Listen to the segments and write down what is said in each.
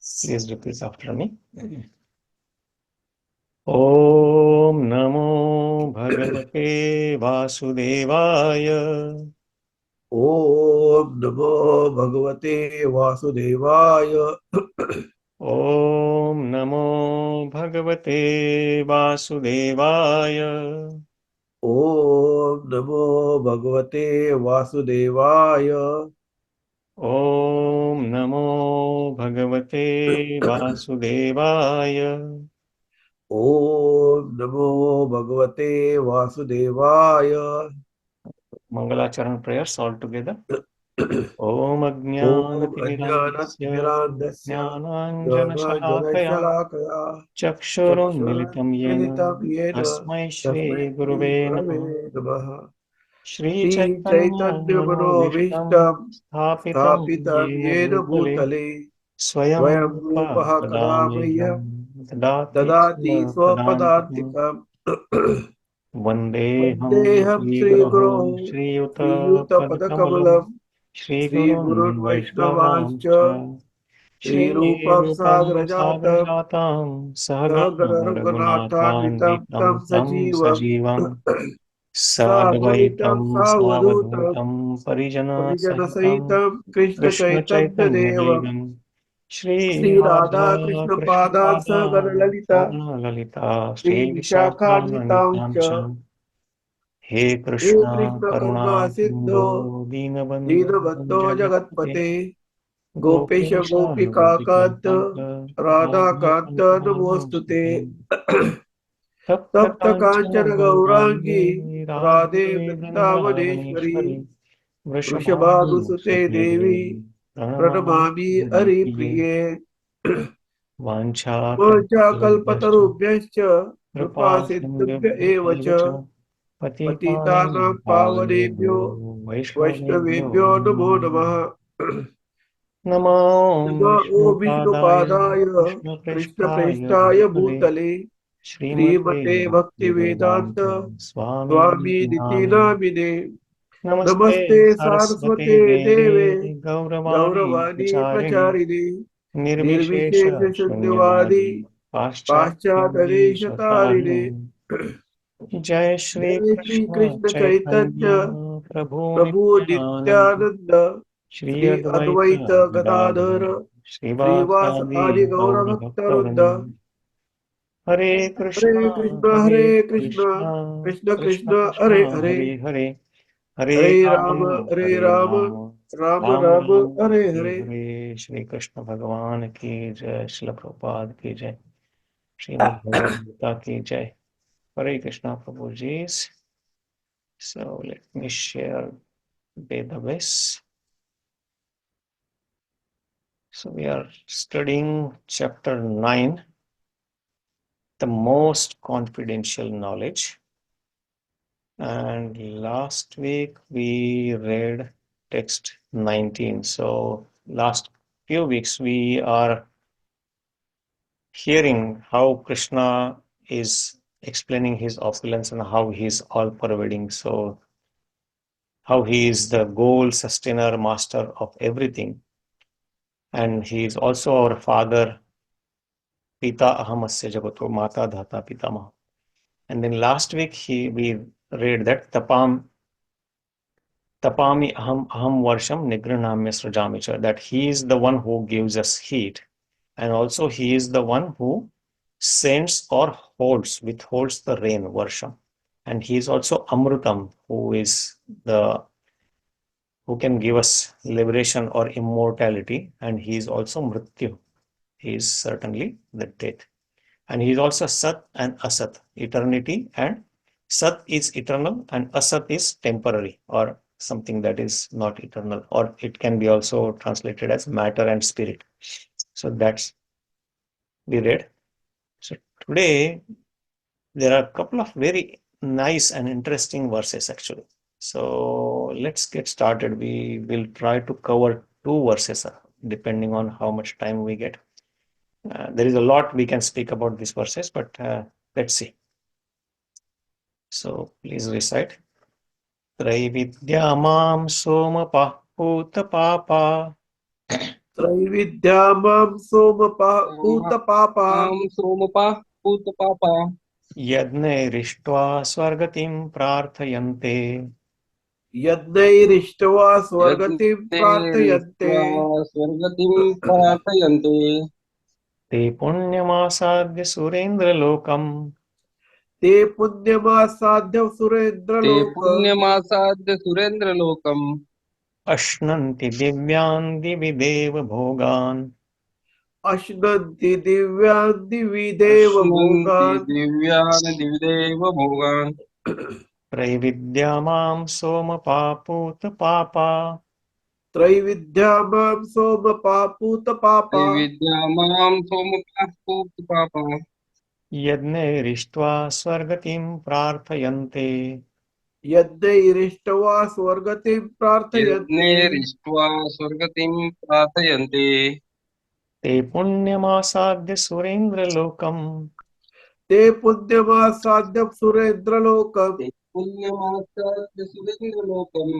Please repeat after me. Om Namo Bhagavate Vasudevaya. Om Namo Bhagavate Vasudevaya. Om Namo Bhagavate Vasudevaya. Om Namo Bhagavate Vasudevaya. Om Namo Bhagavate Vasudevaya. Om Namo Bhagavate Vasudevaya. Mangalacharan prayers all together. Om Om Ajnanatirmirandasya Ajnanasya Jnananjanashalakaya Jnananjanashalakaya Chakshurunmilitam Yena Chakshurunmilitam Yena Tasmai Shri Tasmai Gurave Namaha. Gurave Namaha. Shri Shri Chaitanya Chaitanya Manobhishtam Manobhishtam Sthapitam Sthapitam Yena Yena Bhutale Bhutale Swayam Swayam Rupa Rupaha Kadamaya Kadamyam Dadati Dadati Swapadantikam Swapadantikam Vandeham Vandeham Shri Sri Guru Guru Shri Sri Yuta Yuta Padakamalam Padakamalam Shri Sri Guru Gurun Vaishnavanscha Vaishnavanscha Sri Shri Rupam Rupam Sagrajatam Sagrajatam Sahagana Sahagaraganatham Raghunathanvitam Tam Tam Sajivam Sajivam Sadvaitam Sadvaitam Savadutam Savadhutam Parijana Parijana Sahitam Sahitam Krishna Krishna Chaitanya Chaitanya Devam Devam Shri Sri Radha Radha Krishna Krishna Padan Pada Sagara Lalita Sagana Lalita Sri Shri Vishakanitam Cha Vishakanitam He He Krishna Krishna Karuna Karuna Sindho Sindhu Dinabandhu Dinabhatto Jagatpate Jagatpate Gopesha Gopesha Gopika Gopika Kanta Kanta Radha Radha Kanta Kanta Namostute Namostute Tapta Tapta Kanchana Kanchana Gaurangi Gaurangi Radhe Radhe Vrindavaneshwari Vrindavaneshwari Vrishabhanu Vrishabhadusute Sute Devi Devi Pranamami Pranamami Hari Hari Priye Priye Vancha Kalpatarubhyascha Kalpatarubhyascha Kripa Kripa Sindhubhya Sindhubhyo Eva Evacha Cha Patitanam Patitanam Pavanebhyo Pavanebhyo Vaishnavebhyo Vaishnavebhyo Namo Namo Namaha Namo Namo Vishnupadaya Vishnupadaya Krishna Krishna Preshtaya Preshtaya Bhutale Bhutale Srimate Srimate Bhakti Bhaktivedanta Vedanta Swami Swami Niti Namine Namine Namaste Namaste Saraswate Saraswate Deve Deve Gauravani Gauravani Pracharini Pracharine Nirvishesha Nirvishesha Shunyavadi Shunyavadi Paschatya Paschatareshatarine Shatarine Jai Shri Jai Shri Krishna Krishna Chaitanya Chaitanya Prabhu Prabhu Nityananda Nityananda Shri Shri Advaita Advaita Gadadhara Gadadhara Srivasa Srivasa Adi Gaura Gaura Bhaktavranda Bhaktavranda Hare Hare Krishna Krishna, Krishna Krishna Krishna Hare Krishna, Hare Hare Hare, Hare Hare Rama Rama, Hare Hare Rama Rama, Rama Rama Rama Rama, Hare Hare Hare Hare, Shri Krishna Bhagavan ki Jai, Srila Prabhupada ki Jai, Srimad Bhagavad Gita ki Jai, Hare Krishna Prabhuji's. So let me share database. So we are studying chapter 9, the most confidential knowledge. And last week we read text 19. So last few weeks we are hearing how Krishna is explaining his opulence and how he is all pervading. So how he is the goal, sustainer, master of everything. And he is also our father, Pita Ahamasya Jagato, Mata Dhata Pitama. And then last week we read that Tapami aham varsham nigranamya srajamicha, that he is the one who gives us heat, and also he is the one who sends or withholds the rain, varsham. And he is also amrutam, who can give us liberation or immortality, and he is also mrityu. He is certainly the death. And he is also Sat and Asat, eternity, and Sat is eternal and Asat is temporary or something that is not eternal, or it can be also translated as matter and spirit. So that's we read. So today there are a couple of very nice and interesting verses actually. So let's get started. We will try to cover two verses depending on how much time we get. There is a lot we can speak about these verses, but let's see. So please recite. Trai-vidyā māṁ soma-pāḥ pūta-pāpā त्रैविद्या मां सोमपः पूत-पापा soma-pāḥ pūta-pāpā यज्ञैरिष्ट्वा स्वर्गतिं प्रार्थयन्ते यज्ञैरिष्ट्वा स्वर्गतिं प्रार्थयन्ते yajñair svarga-gatiṁ prārthayante ते पुण्यमासाद्य सुरेन्द्रलोकम् ते पुण्यमासाद्य te सुरेन्द्र-लोकम् puṇyam surendra-lokam अश्नन्ति दिव्यान् दिवि देव-भोगान् aśnanti divyān divi aśnanti deva-bhogān divyān divi-deva-bhogān त्रैविद्या मां soma-pāḥ pūta-pāpā trai-vidyā मां soma-pāḥ pūta-pāpā trai-vidyā soma-pāḥ pūta-pāpā यज्ञैरिष्ट्वा स्वर्गतिं प्रार्थयन्ते यज्ञैरिष्ट्वा स्वर्गतिं प्रार्थयन्ते yajñair iṣṭvā svar-gatiṁ prārthayante ते पुण्यमासाद्य सुरेन्द्रलोकम् ते पुण्यमासाद्य सुरेन्द्र-लोकम् te puṇyam surendra-lokam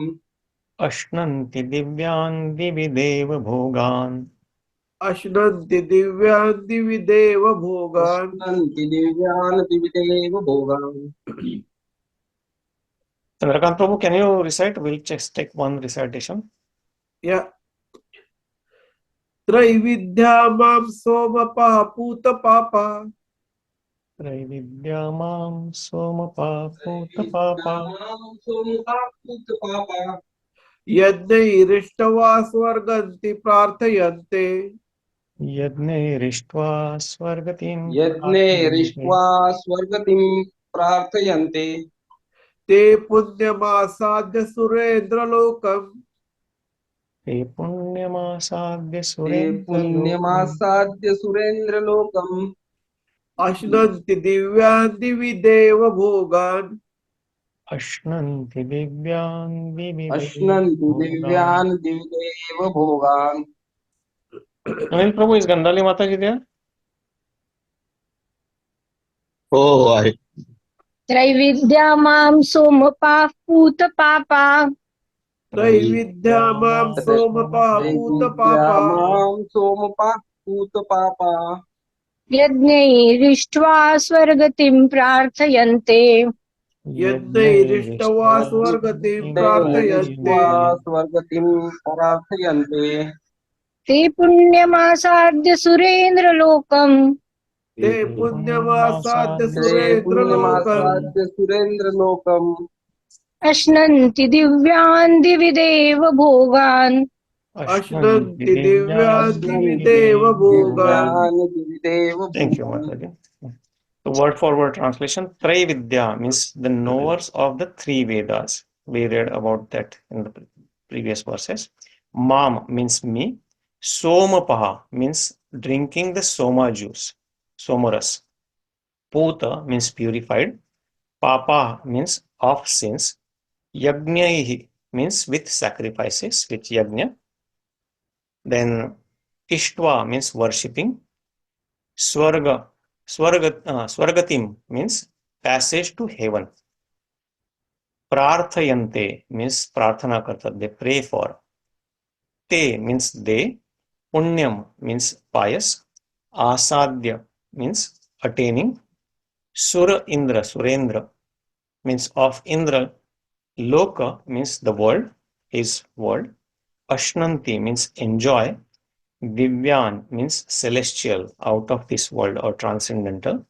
अश्नन्ति दिव्यान् दिवि देव-भोगान् aśnanti divyān divi deva-bhogān aśnanti divyān divi-deva-bhogān Chandrakant Prabhu, can you recite? We'll just take one recitation. yeah trai-vidyā मां soma-pāḥ pūta-pāpā Trai-vidyā मां soma-pāḥ pūta-pāpā soma-pāḥ pūta-pāpā यज्ञैरिष्ट्वा स्वर्गन्ति प्रार्थयन्ते यज्ञैरिष्ट्वा स्वर्गतिं yajñair प्रार्थयन्ते iṣṭvā svarga-gatiṁ prārthayante ते पुण्यमासाद्य सुरेन्द्र-लोकम् ते पुण्यमासाद्य te सुरेन्द्रलोकम् puṇyam surendra-lokam aśnanti divyān divi deva-bhogān अश्नन्ति दिव्यान् दिवि aśnanti देव-भोगान् divyān divi-deva-bhogān Anil Prabhu, is Gandhali Mataji there? Oh, I त्रैविद्या मां सोम-pāḥ pūta-pāpā trai-vidyā मां soma-pāḥ trai-vidyā pūta-pāpā soma-pāḥ pūta-pāpā यज्ञैरिष्ट्वा स्वर्गतिं प्रार्थयन्ते यज्ञैरिष्ट्वा स्वर्गतिं प्रार्थयन्ते yajñair svarga-gatiṁ prārthayante ते पुण्यमासाद्य सुरेन्द्रलोकम् ते पुण्यमासाद्य te सुरेन्द्र-लोकम् puṇyam surendra-lokam अश्नन्ति दिव्यान् दिवि देव-भोगान् aśnanti divyān divi aśnanti deva-bhogān divyān divi-deva-bhogān Thank you, Mataji. The word for word translation, trai-vidyā means the knowers of the three Vedas. We read about that in the previous verses. Mam means me. Soma-pāḥ means drinking the soma juice, somaras. Puta means purified. Pāpā means of sins. Yajñair means with sacrifices, with yajña. Then iṣṭvā means worshipping. Svar-gatiṁ means passage to heaven. Prārthayante means prarthana karta, they pray for. Te means they. Puṇyam means pious. Āsādya means attaining. Surendra means of Indra. Loka means the world, his world. Aśnanti means enjoy. Divyān means celestial, out of this world or transcendental.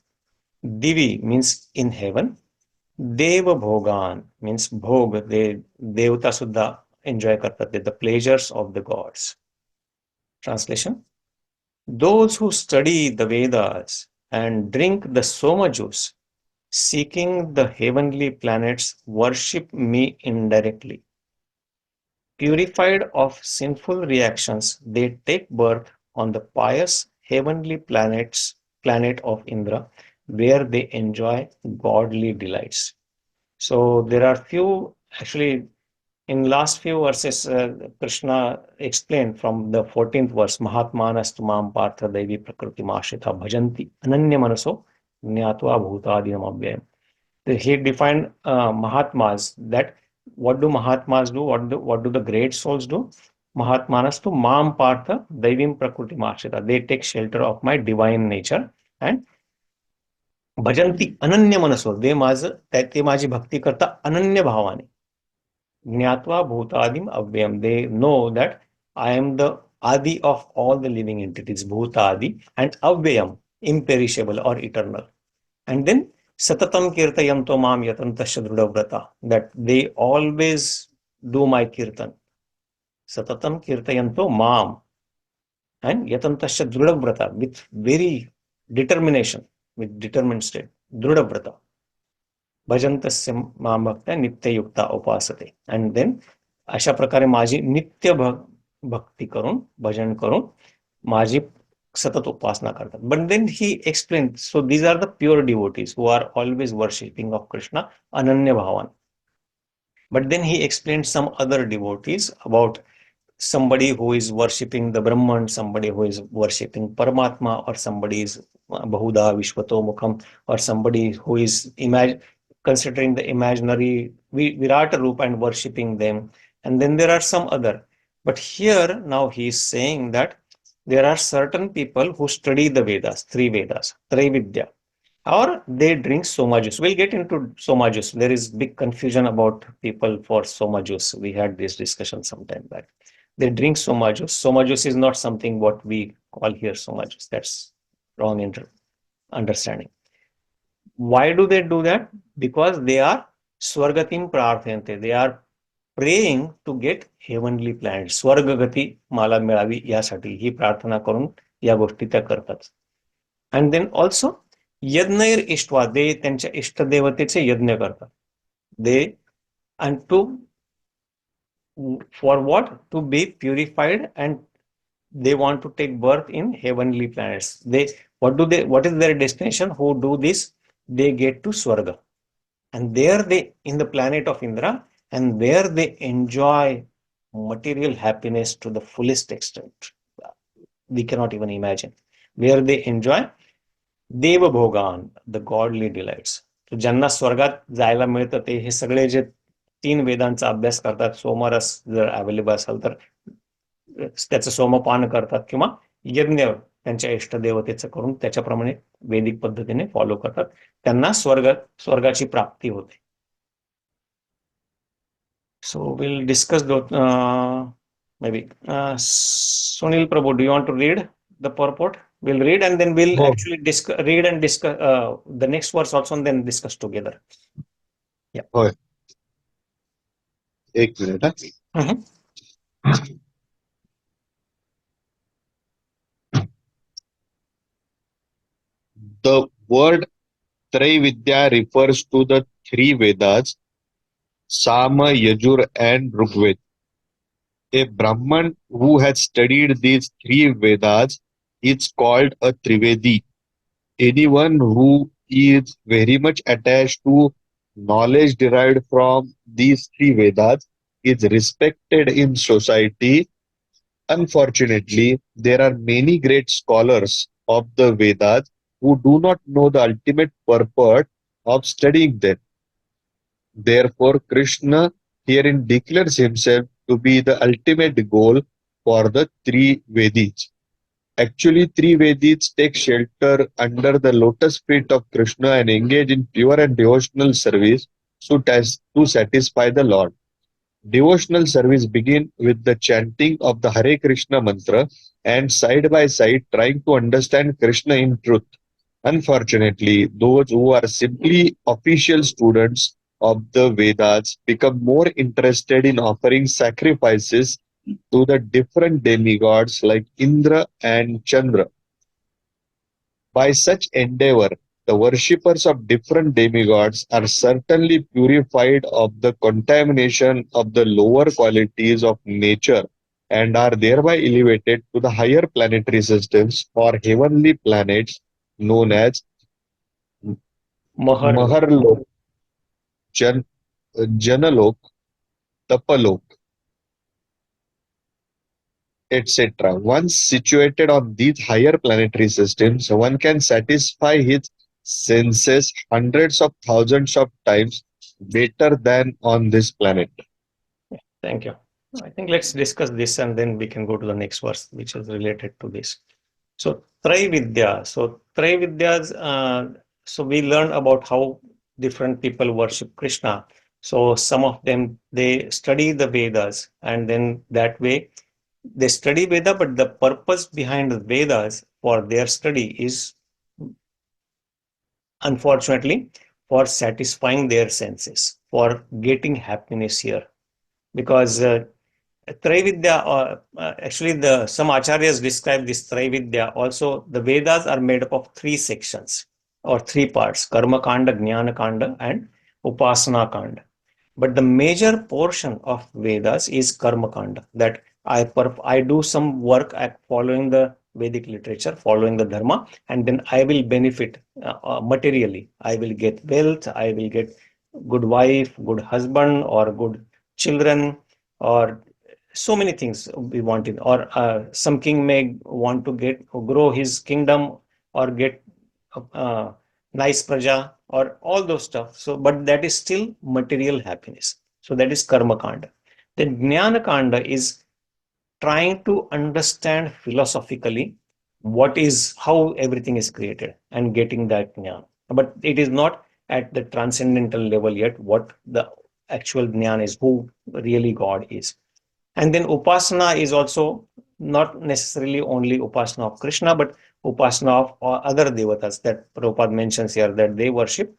Divi means in heaven. Deva-bhogān means bhog, they devata suddha enjoy kartate, the pleasures of the gods. Translation: those who study the Vedas and drink the soma juice, seeking the heavenly planets, worship me indirectly. Purified of sinful reactions, they take birth on the pious heavenly planet of Indra, where they enjoy godly delights. So there are few, actually, in last few verses, Krishna explained from the 14th verse, Mahatmanastu mam partha devi prakriti mashita bhajanti ananya manaso jnatva bhutadinam abhyayam. He defined Mahatmas, that what do Mahatmas do? What do the great souls do? Mahatmanastu mam partha daivim prakriti mashita. They take shelter of my divine nature and bhajanti ananya manaso. ते माझी भक्ती करता अनन्य भावाने. ज्ञात्वा bhutadim avyam. They know that I am the adi of all the living entities, bhutadi, and avyam, imperishable or eternal. And then satatam kirtayanto mam yatantasya drudavrata, that they always do my kirtan. Satatam kirtayanto mam and yatantasya drudavrata, with very determination, with determined state, drudavrata. भजंतस्य मां भक्त्या नित्ययुक्ता उपासते. And then अशा प्रकारे माझी नित्य भक्ती करून, भजन करून माझी सतत उपासना करतात. But then he explained, so these are the pure devotees who are always worshipping of Krishna ananya bhavan. But then he explained some other devotees about somebody who is worshipping the Brahman, somebody who is worshipping Paramatma, or somebody is Bahuda Vishwato Mukham, or somebody who is considering the imaginary Virata Rupa and worshipping them. And then there are some other. But here now he is saying that there are certain people who study the Vedas, three Vedas, trai-vidyā, or they drink soma juice. We'll get into soma juice. There is big confusion about people for soma juice. We had this discussion some time back. They drink soma juice. Soma juice is not something what we call here soma juice. That's wrong understanding. Why do they do that? Because they are svar-gatiṁ prārthayante. They are praying to get heavenly planets. Svarga-gatiṁ मला मिळावी यासाठी ही प्रार्थना करून या गोष्टी त्या करतात. And then also yajñair iṣṭvā, they त्यांच्या इष्टदेवतेचे यज्ञ करतात. They, and for what? To be purified, and they want to take birth in heavenly planets. What is their destination? Who do this? They get to Swarga, and there they, in the planet of Indra, and there they enjoy material happiness to the fullest extent. We cannot even imagine. Where they enjoy deva-bhogān, the godly delights. So ज्यांना स्वर्गात जायला मिळतं ते हे सगळे जे 3 वेदांचा अभ्यास करतात, सोमरस जर अवेलेबल असेल तर त्याचं सोमपान करतात, किंवा यज्ञ त्यांच्या इष्टदेवतेचं करून त्याच्याप्रमाणे वैदिक पद्धतीने फॉलो करतात, त्यांना स्वर्गाची प्राप्ती होते. So we'll discuss maybe Sunil Prabhu, do you want to read the purport? We'll read and then we'll actually read and discuss the next verse also, and then discuss together. Yeah. Okay. 1 minute. The word trai-vidyā refers to the 3 Vedas, Sama, Yajur, and Rigveda. A Brahman who has studied these 3 Vedas is called a trivedi. Anyone who is very much attached to knowledge derived from these 3 Vedas is respected in society. Unfortunately, there are many great scholars of the Vedas who do not know the ultimate purport of studying them. Therefore, Krishna herein declares himself to be the ultimate goal for the 3 Vedas. Actually, 3 Vedas take shelter under the lotus feet of Krishna and engage in pure and devotional service to satisfy the Lord. Devotional service begins with the chanting of the Hare Krishna mantra and side by side trying to understand Krishna in truth. Unfortunately, those who are simply official students of the Vedas become more interested in offering sacrifices to the different demigods like Indra and Chandra. By such endeavor, the worshippers of different demigods are certainly purified of the contamination of the lower qualities of nature and are thereby elevated to the higher planetary systems or heavenly planets known as Maharlok, Janalok, Tapalok, etc. Once situated on these higher planetary systems, one can satisfy his senses hundreds of thousands of times better than on this planet. Thank you. I think let's discuss this and then we can go to the next verse, which is related to this. So, trai-vidyā. So, trai-vidyās, so we learn about how different people worship Krishna. So, some of them, they study the Vedas, and then that way they study Veda, but the purpose behind the Vedas for their study is, unfortunately, for satisfying their senses, for getting happiness here. Because trai-vidyā, actually, some acharyas describe this trai-vidyā. Also, the Vedas are made up of three sections or three parts: karma-kanda, jnana-kanda, and upasana-kanda. But the major portion of Vedas is karma-kanda. That I do some work at following the Vedic literature, following the dharma, and then I will benefit materially. I will get wealth. I will get good wife, good husband, or good children, or so many things we want in, or some king may want to grow his kingdom or get nice praja or all those stuff. So, but that is still material happiness. So that is karma kanda. Then jnana kanda is trying to understand philosophically how everything is created and getting that jnana. But it is not at the transcendental level yet what the actual jnana is, who really God is. And then upasana is also not necessarily only upasana of Krishna, but upasana of other devatas that Prabhupada mentions here, that they worship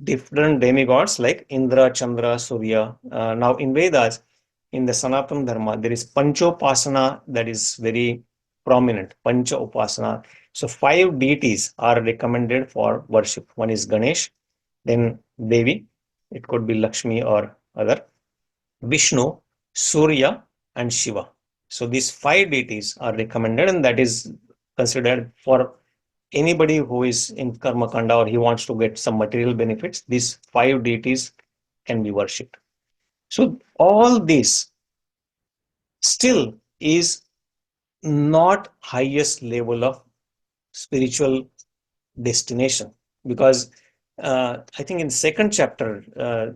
different demigods like Indra, Chandra, Surya. Now in Vedas, in the Sanatana Dharma, there is Panchopasana that is very prominent, Pancha Upasana. So 5 deities are recommended for worship. One is Ganesh, then Devi, it could be Lakshmi or other, Vishnu, Surya, and Shiva. So these 5 deities are recommended, and that is considered for anybody who is in karma kanda or he wants to get some material benefits. These 5 deities can be worshipped. So all this still is not highest level of spiritual destination, because I think in second chapter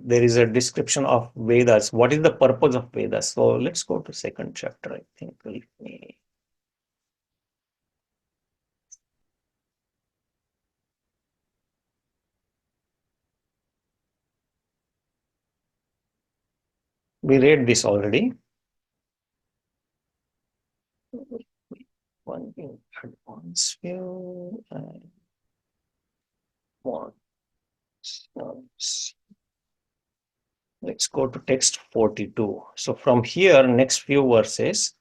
there is a description of Vedas. What is the purpose of Vedas? So let's go to second chapter. I think we read this already. One in advance view and one. Let's go to text 42. So from here, next few verses,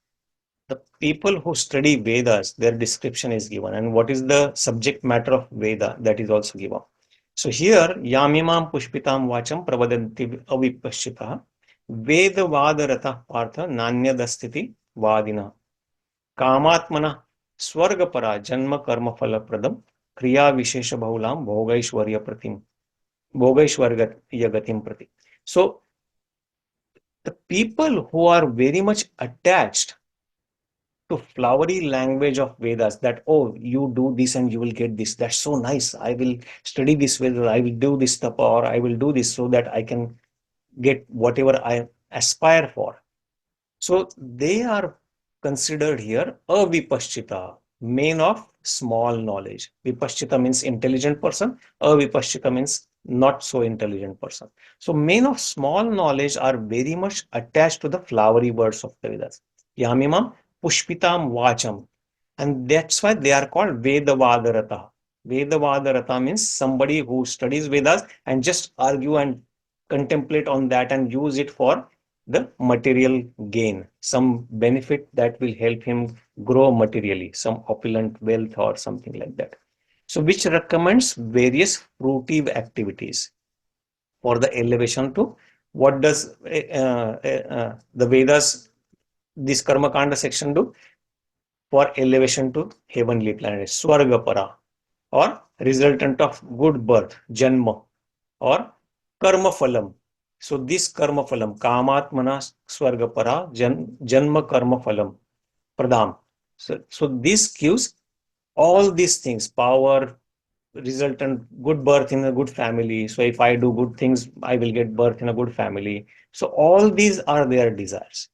the people who study Vedas, their description is given, and what is the subject matter of Veda, that is also given. So here, yamimam pushpitam vacham pravadanti avipashchitah veda-vadarata partha nanyadastiti vadina kāma-kāmā svarga-para janma karma phala pradam kriya vishesha bahulam bhogaishwarya-gatim prati. So the people who are very much attached to flowery language of Vedas, that, oh, you do this and you will get this, that's so nice, I will study this Veda, I will do this tapa, or I will do this so that I can get whatever I aspire for. So they are considered here avipashchita, men of small knowledge. Vipashchita means intelligent person, avipashchita means not so intelligent person. So men of small knowledge are very much attached to the flowery words of the Vedas. Yamimam pushpitam vacham. And that's why they are called Veda-vadarata. Veda-vadarata means somebody who studies Vedas and just argue and contemplate on that and use it for the material gain, some benefit that will help him grow materially, some opulent wealth or something like that. So which recommends various fruitive activities for the elevation to, what does the Vedas, this Karma Kanda section do? For elevation to heavenly planets, svarga-para, or resultant of good birth, janma, or karma phalam. So this karma phalam, kāma-kāmā svarga-para janma karma phalam pradam. So this gives all these things, power, resultant good birth in a good family. So if I do good things, I will get birth in a good family. So all these are their desires.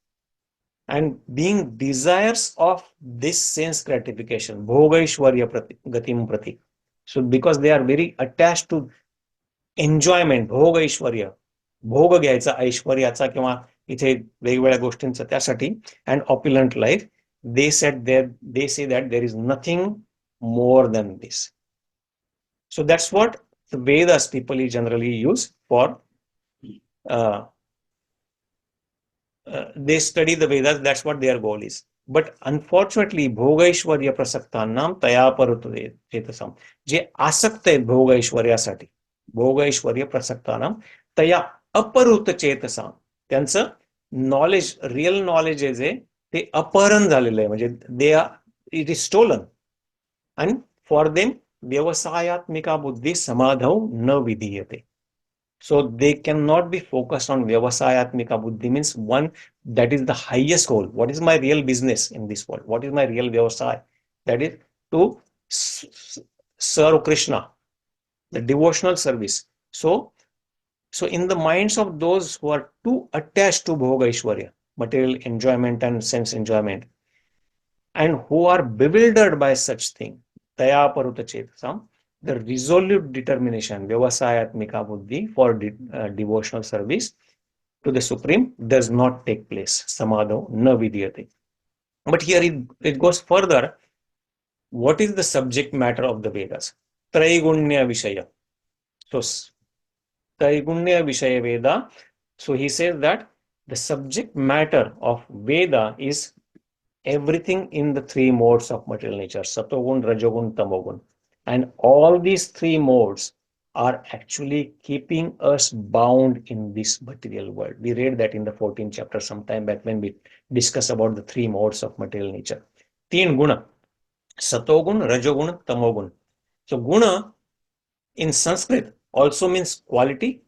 and being desires of this sense gratification, bhoga-ishwarya-gatiṁ prati. So because they are very attached to enjoyment, भोग-ऐश्वर्य, भोग घ्यायचा ऐश्वर्याचा किंवा इथे वेगवेगळ्या गोष्टींचा त्यासाठी, and opulent life, they say that there is nothing more than this. So that's what the Vedas people generally use for they study the Vedas, that's what their goal is. But unfortunately, भोग-ऐश्वर्य प्रसक्तानां तया परुत चेतसाम, जे आसक्त आहेत भोग-ऐश्वर्यासाठी, भोग-ऐश्वर्य प्रसक्तानां तया अपरुत चेतसाम, त्यांचं knowledge, real knowledge जे ते अपहरण झालेलं आहे, म्हणजे they are, it is stolen. आणि फॉर देम व्यवसायात्मिका बुद्धी समाधौ न विधीयते. So they cannot be focused on vyavasayatmika buddhi, means one that is the highest goal. What is my real business in this world? What is my real vyavasaya? That is to serve Krishna, the devotional service. So in the minds of those who are too attached to bhoga ishwarya, material enjoyment and sense enjoyment, and who are bewildered by such thing, taya paruta chetasam, the resolute determination, vyavasayatmika buddhi, for devotional service to the Supreme does not take place. Samadho na vidhyate. But here it goes further. What is the subject matter of the Vedas? Traigunya Vishaya. So, Traigunya Vishaya Veda. So he says that the subject matter of Veda is everything in the three modes of material nature, Satogun, Rajogun, Tamogun. And all these three modes are actually keeping us bound in this material world. We read that in the 14th chapter sometime back when we discussed about the three modes of material nature. Teen guna, Satogun, Rajogun, Tamogun. So guna in Sanskrit also means quality,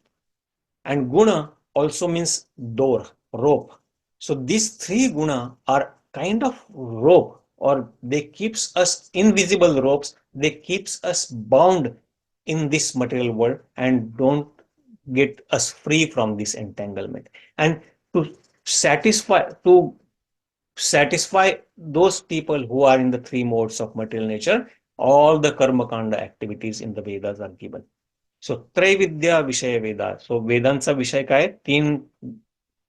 and guna also means door, rope. So these three guna are kind of rope, or they keeps us invisible ropes. They keeps us bound in this material world and don't get us free from this entanglement. And to satisfy those people who are in the three modes of material nature, all the karma-kanda activities in the Vedas are given. So trai-vidyā vishaya Veda. So वेदांचा विषय काय? तीन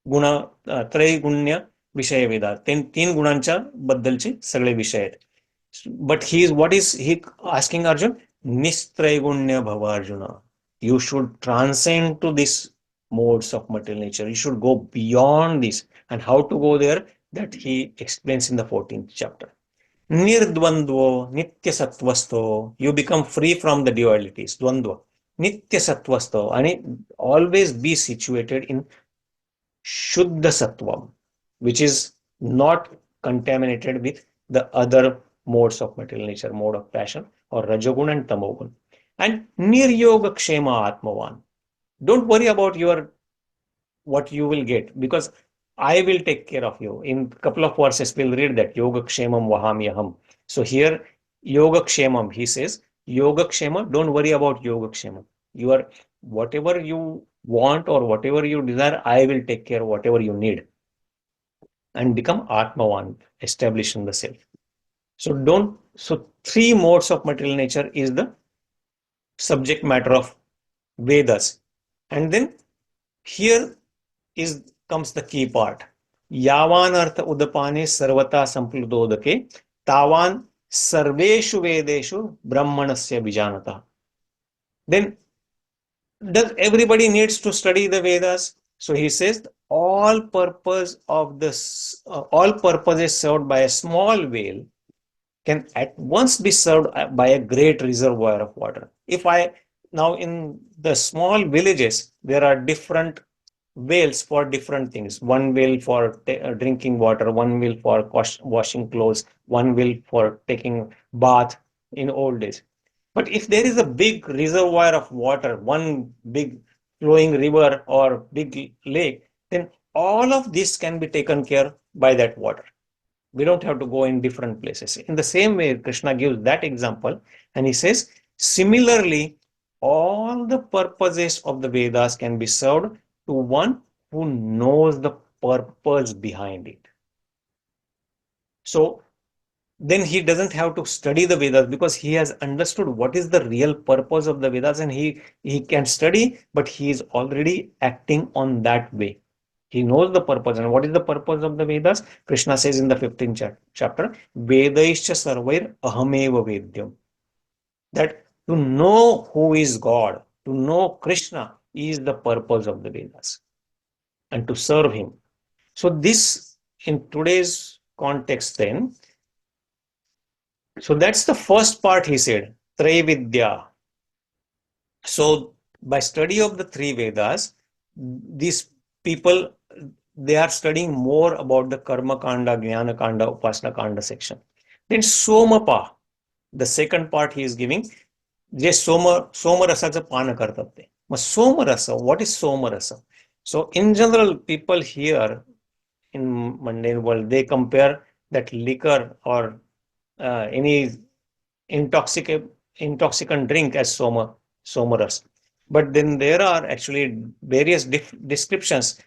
गुणा, त्रैगुण्य विषय वेदा, तीन गुणांच्या बद्दलचे सगळे विषय आहेत. But what is he asking Arjun? Nistraygunya bhava Arjuna. You should transcend to these modes of material nature. You should go beyond this. And how to go there? That he explains in the 14th chapter. Nirdvandvo nitya sattvasto. You become free from the dualities. Dvandva. Nitya sattvasto. And always be situated in Shuddha Sattvam, which is not contaminated with the other modes of material nature, mode of passion, or Rajogun and Tamogun. And Niryoga Kshema Atmavan. Don't worry about what you will get, because I will take care of you. In a couple of verses, we'll read that Yoga Kshemam Vahamyaham. So here, Yoga Kshemam, he says, Yoga Kshema, don't worry about Yoga Kshema. You are, whatever you want or whatever you desire, I will take care of whatever you need. And become Atmavan, established in the self. So three modes of material nature is the subject matter of Vedas. And then here comes the key part. Yavan artha udapane sarvata sampludodake tavan sarveshu vedeshu brahmanasya vijanata. Then does everybody needs to study the Vedas? So he says all purposes served by a small whale can at once be served by a great reservoir of water. Now in the small villages, there are different wells for different things. One well for drinking water, one well for washing clothes, one well for taking bath in old days. But if there is a big reservoir of water, one big flowing river or big lake, then all of this can be taken care by that water. We don't have to go in different places. In the same way, Krishna gives that example, and he says, similarly, all the purposes of the Vedas can be served to one who knows the purpose behind it. So then he doesn't have to study the Vedas because he has understood what is the real purpose of the Vedas, and he can study, but he is already acting on that way. He knows the purpose. And what is the purpose of the Vedas? Krishna says in the 15th chapter, Vedaischa sarvair ahameva vedyam. That to know who is God, to know Krishna is the purpose of the Vedas, and to serve him. So this, in today's context then, so that's the first part he said, trai-vidyā. So by study of the three Vedas, these people, they are studying more about the karma-kanda, jnana-kanda, upasana-kanda section. Then soma-pāḥ, the second part he is giving, जे सोमरसाचं पान करतात ते. मग सोमरस, what is somarasa? So in general, people here in mundane world, they compare that liquor or any intoxicant drink as somaras. But then there are actually various descriptions.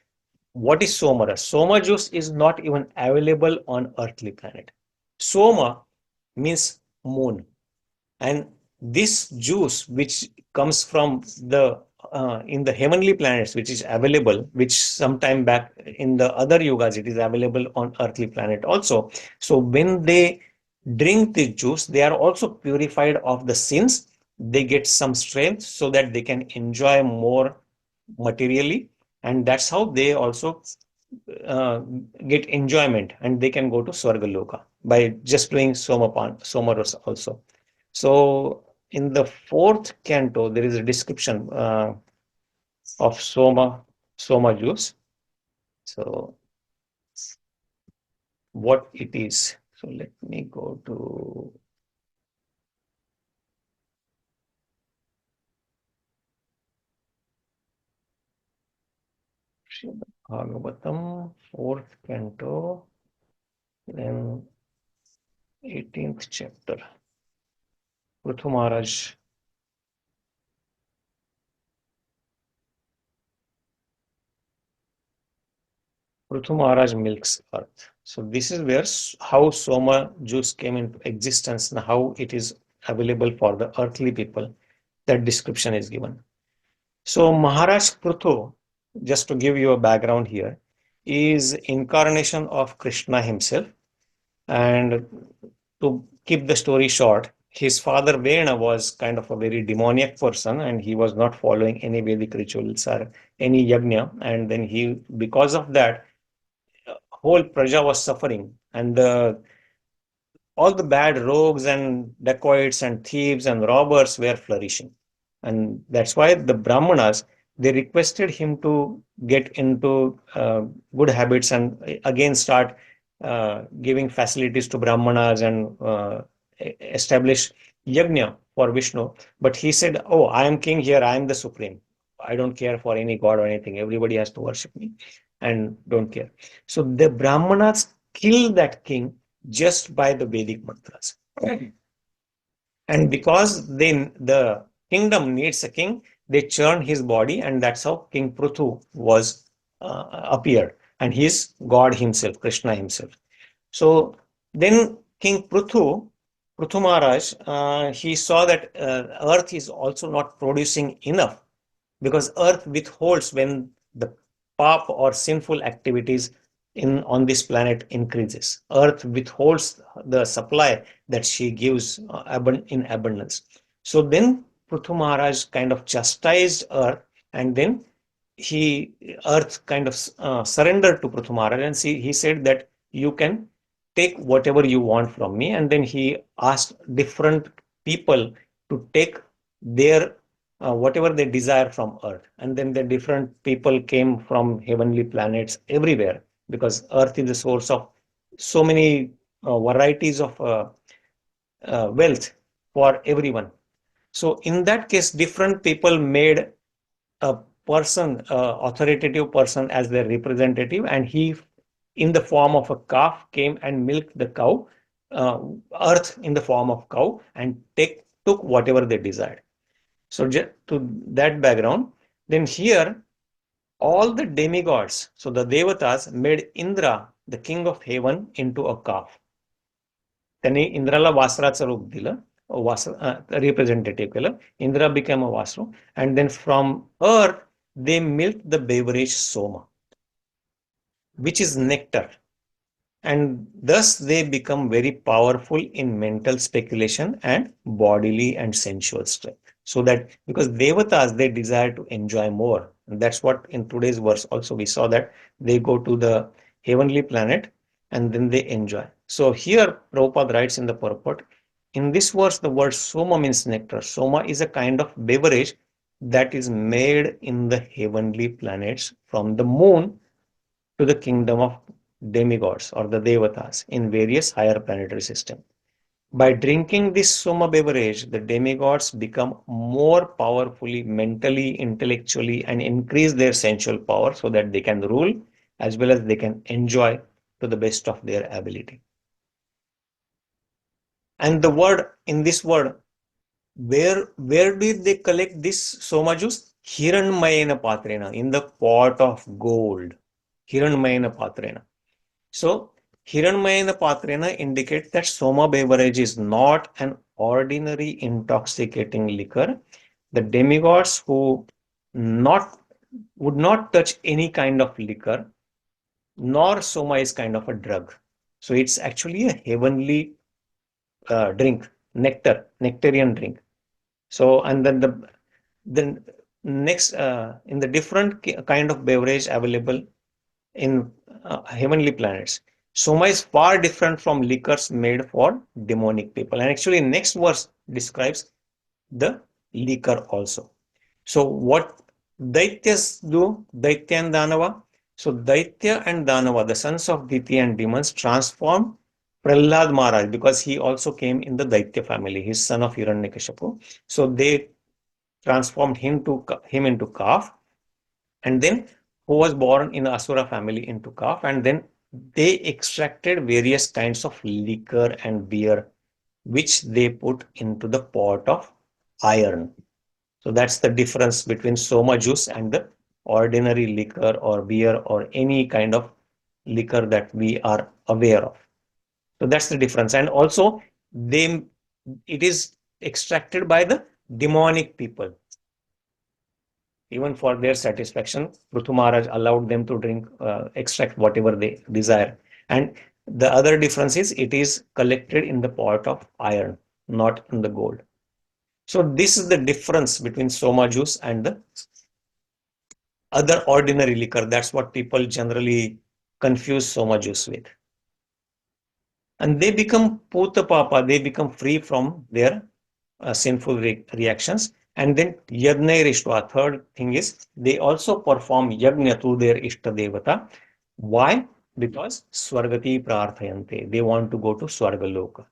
What is somaras? Soma juice is not even available on earthly planet. Soma means moon, and this juice which comes from the in the heavenly planets, which is available, which sometime back in the other yugas, it is available on earthly planet also. So when they drink this juice, they are also purified of the sins. They get some strength so that they can enjoy more materially, and that's how they also get enjoyment, and they can go to svarga-lokaṁ by just doing somaras also. So in the fourth canto, there is a description of soma juice. So what it is. So let me go to Bhagavatam, fourth canto, then 18th chapter. Prithu Maharaj. Prithu Maharaj milks earth. So this is where how soma juice came into existence and how it is available for the earthly people. That description is given. So Maharaj Prithu, just to give you a background here, is incarnation of Krishna himself. And to keep the story short, his father Vena was kind of a very demoniac person, and he was not following any Vedic rituals or any yajña. And then he, because of that, whole praja was suffering, and all the bad rogues and dacoits and thieves and robbers were flourishing. And that's why the Brahmanas, they requested him to get into good habits and again start giving facilities to Brahmanas and establish yajna for Vishnu. But he said, oh, I am king here, I am the supreme. I don't care for any god or anything. Everybody has to worship me and don't care. So the Brahmanas killed that king just by the Vedic mantras. And because the kingdom needs a king, they churned his body, and that's how King Prithu was appeared, and he is God himself, Krishna himself. So then King Prithu Maharaj, he saw that earth is also not producing enough, because earth withholds when the pāpā or sinful activities on this planet increases. Earth withholds the supply that she gives in abundance. So then Prithu Maharaj kind of chastised earth, and then earth kind of surrendered to Prithu Maharaj, and he said that you can take whatever you want from me. And then he asked different people to take their whatever they desire from earth. And then the different people came from heavenly planets everywhere, because earth is the source of so many varieties of wealth for everyone. So in that case, different people made a person, authoritative person, as their representative, and he, in the form of a calf, came and milked the cow, earth in the form of cow, and took whatever they desired. So to that background, then here all the demigods, so the devatas, made Indra, the king of heaven, into a calf. त्यांनी इंद्राला वासराचं रूप दिलं, representative केलं. Indra became a Vasru, and then from earth they milked the beverage soma, which is nectar, and thus they become very powerful in mental speculation and bodily and sensual strength. So that because devatas, they desire to enjoy more, and that's what in today's verse also we saw, that they go to the heavenly planet and then they enjoy. So here Prabhupada writes in the purport, in this verse the word soma means nectar. Soma is a kind of beverage that is made in the heavenly planets from the moon to the kingdom of demigods or the devatas in various higher planetary systems. By drinking this soma beverage, the demigods become more powerfully mentally, intellectually, and increase their sensual power so that they can rule as well as they can enjoy to the best of their ability. And the word, in this word, where did they collect this soma juice? Hiranmayena patrena, in the pot of gold. Hiranmayena patrena. So Hiranmayena patrena indicates that soma beverage is not an ordinary intoxicating liquor. The demigods who would not touch any kind of liquor, nor soma is kind of a drug. So it's actually a heavenly drink, nectarian drink. So, and then next in the different kind of beverage available in heavenly planets, soma is far different from liquors made for demonic people. And actually next verse describes the liquor also. So what daityas do, daitya and danava? So daitya and danava, the sons of Diti and demons, transform Prahlad Maharaj, because he also came in the Daitya family, his son of Hiranyakashipu. So they transformed him into calf, and then who was born in the Asura family into calf, and then they extracted various kinds of liquor and beer, which they put into the pot of iron. So that's the difference between soma juice and the ordinary liquor or beer or any kind of liquor that we are aware of. So that's the difference. And also it is extracted by the demonic people. Even for their satisfaction, Prithu Maharaj allowed them to drink, extract whatever they desire. And the other difference is it is collected in the pot of iron, not in the gold. So this is the difference between soma juice and the other ordinary liquor. That's what people generally confuse soma juice with. And they become pūta-pāpā, they become free from their sinful reactions. And then yajñair iṣṭvā, third thing is they also perform yajña to their iṣṭa. Why? Because svar-gatiṁ prārthayante, they want to go to svarga-lokaṁ.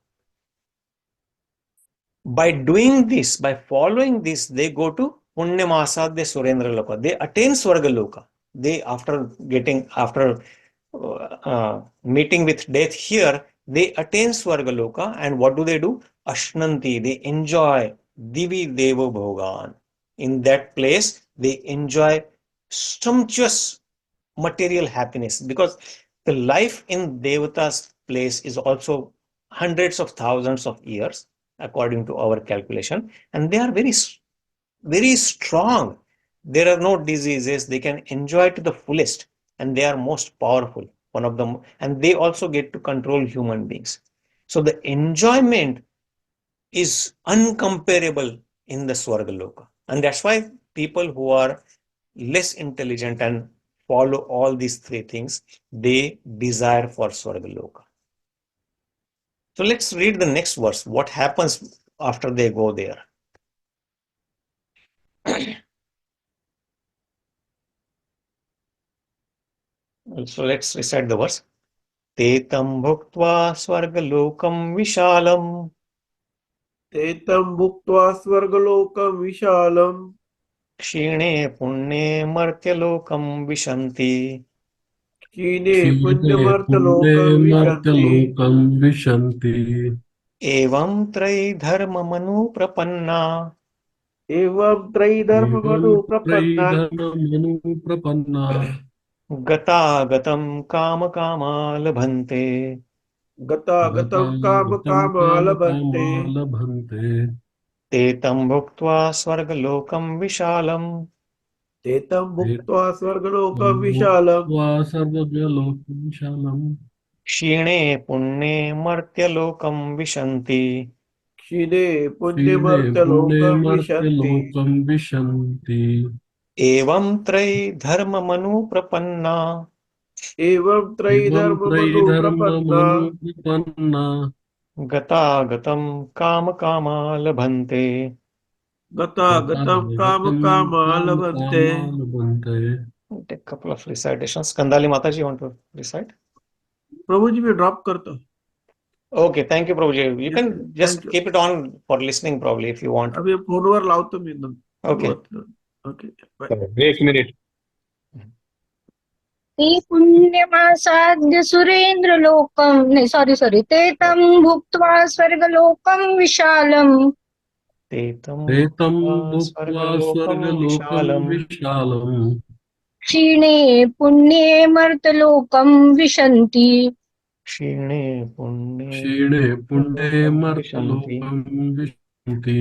By doing this, by following this, they go to puṇyam āsādya surendra-lokam. They attain svarga-lokaṁ. They, after meeting with death here, they attain svarga-lokaṁ, and what do? Aśnanti, they enjoy divi, deva-bhogān. In that place, they enjoy sumptuous material happiness, because the life in Devata's place is also hundreds of thousands of years, according to our calculation, and they are very, very strong. There are no diseases. They can enjoy to the fullest, and they are most powerful. One of them, and they also get to control human beings. So the enjoyment is uncomparable in the svarga-loka, and that's why people who are less intelligent and follow all these three things, they desire for svarga-loka. So let's read the next verse. What happens after they go there? So let's recite the verse. Tetam bhuktvā svarga-lokam viśālaṁ. Tetam bhuktvā svarga-lokam viśālaṁ. kṣīṇe puṇye martya-lokam viśanti. kṣīṇe puṇyam viśanti. evaṁ trayī-dharmam anuprapannā. evaṁ anuprapannā. gatāgataṁ kāma-kāmā labhante. gatāgataṁ kāma-kāmā labhante. labhante. te tam bhuktvā svarga-lokam viśālaṁ. Etam bhuktvā svarga-lokam viśālaṁ. Svarga-lokaṁ viśālaṁ. kṣīṇe puṇye martya-lokam viśanti. kṣīṇe puṇye kṣīṇe puṇye martya-lokam viśanti. martya-lokaṁ viśanti. evaṁ trayī-dharmam anuprapannā. evaṁ trayī-dharmam anuprapannā. anuprapannā. gatāgataṁ kāma-kāmā labhante. gatāgataṁ kāma-kāmā labhante. labhante. Take a couple of recitations. Kandali Mataji, you want to recite? प्रभु जी मैं drop करता हूँ. Okay, thank you, Prabhuji. You Yes, can sir. just Thank you. keep it on for listening, probably, if you want. अभी फोनवर लावतो मी एकदम. Okay. Okay bye. एक minute. ते पुण्यमासाद्य सुरेंद्रलोकम नाही सॉरी ते तं भुक्त्वा स्वर्गलोकं विशालम् ते तं एतं भुक्त्वा स्वर्गलोकं स्वर्गलोकं विशालम् विशालम् क्षीणे पुण्ये मर्त्यलोकं विशन्ति क्षीणे पुण्ये क्षीणे पुण्ये विशन्ति. मर्त्यलोकं विशन्ति.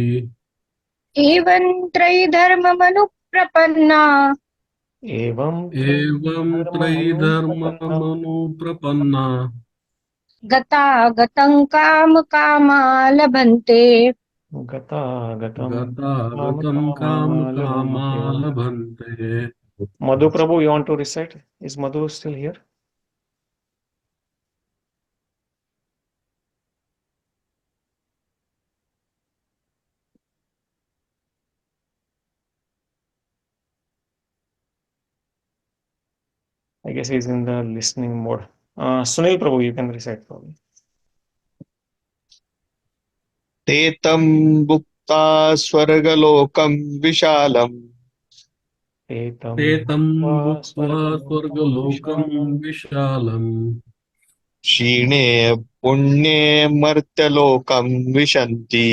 एवं त्रयीधर्ममनुप्रपन्ना एवं trayī-dharmam-anuprapannā. गतागतं कामकामा लभन्ते gatāgataṁ gatāgataṁ kāma-kāmā kāma-kāmā labhante. labhante. Madhu Prabhu, you want to recite? Is Madhu still here? I guess he's in the listening mode. Sunil Prabhu, you can recite probably. ते तं भुक्त्वा स्वर्गलोकं विशालम्. एतं एतं भुक्त्वा स्वर्गलोकं स्वर्गलोकं विशालम्. क्षीणे पुण्ये मर्त्यलोकं विशन्ति.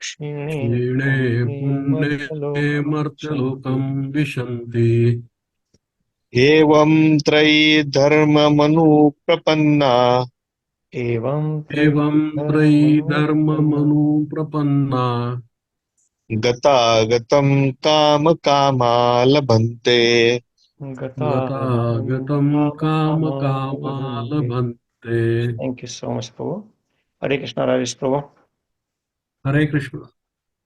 क्षीणे क्षीणे पुण्ये मर्त्यलोकं मर्त्यलोकं विशन्ति. एवं त्रयीधर्ममनुप्रपन्ना. एवं trayī-dharmam-anuprapannā. गतागतं कामकामा लभन्ते. gatāgataṁ kāma-kāmā labhante. Thank you so much, Prabhu. Hare Krishna, Rajesh Prabhu. Hare Krishna.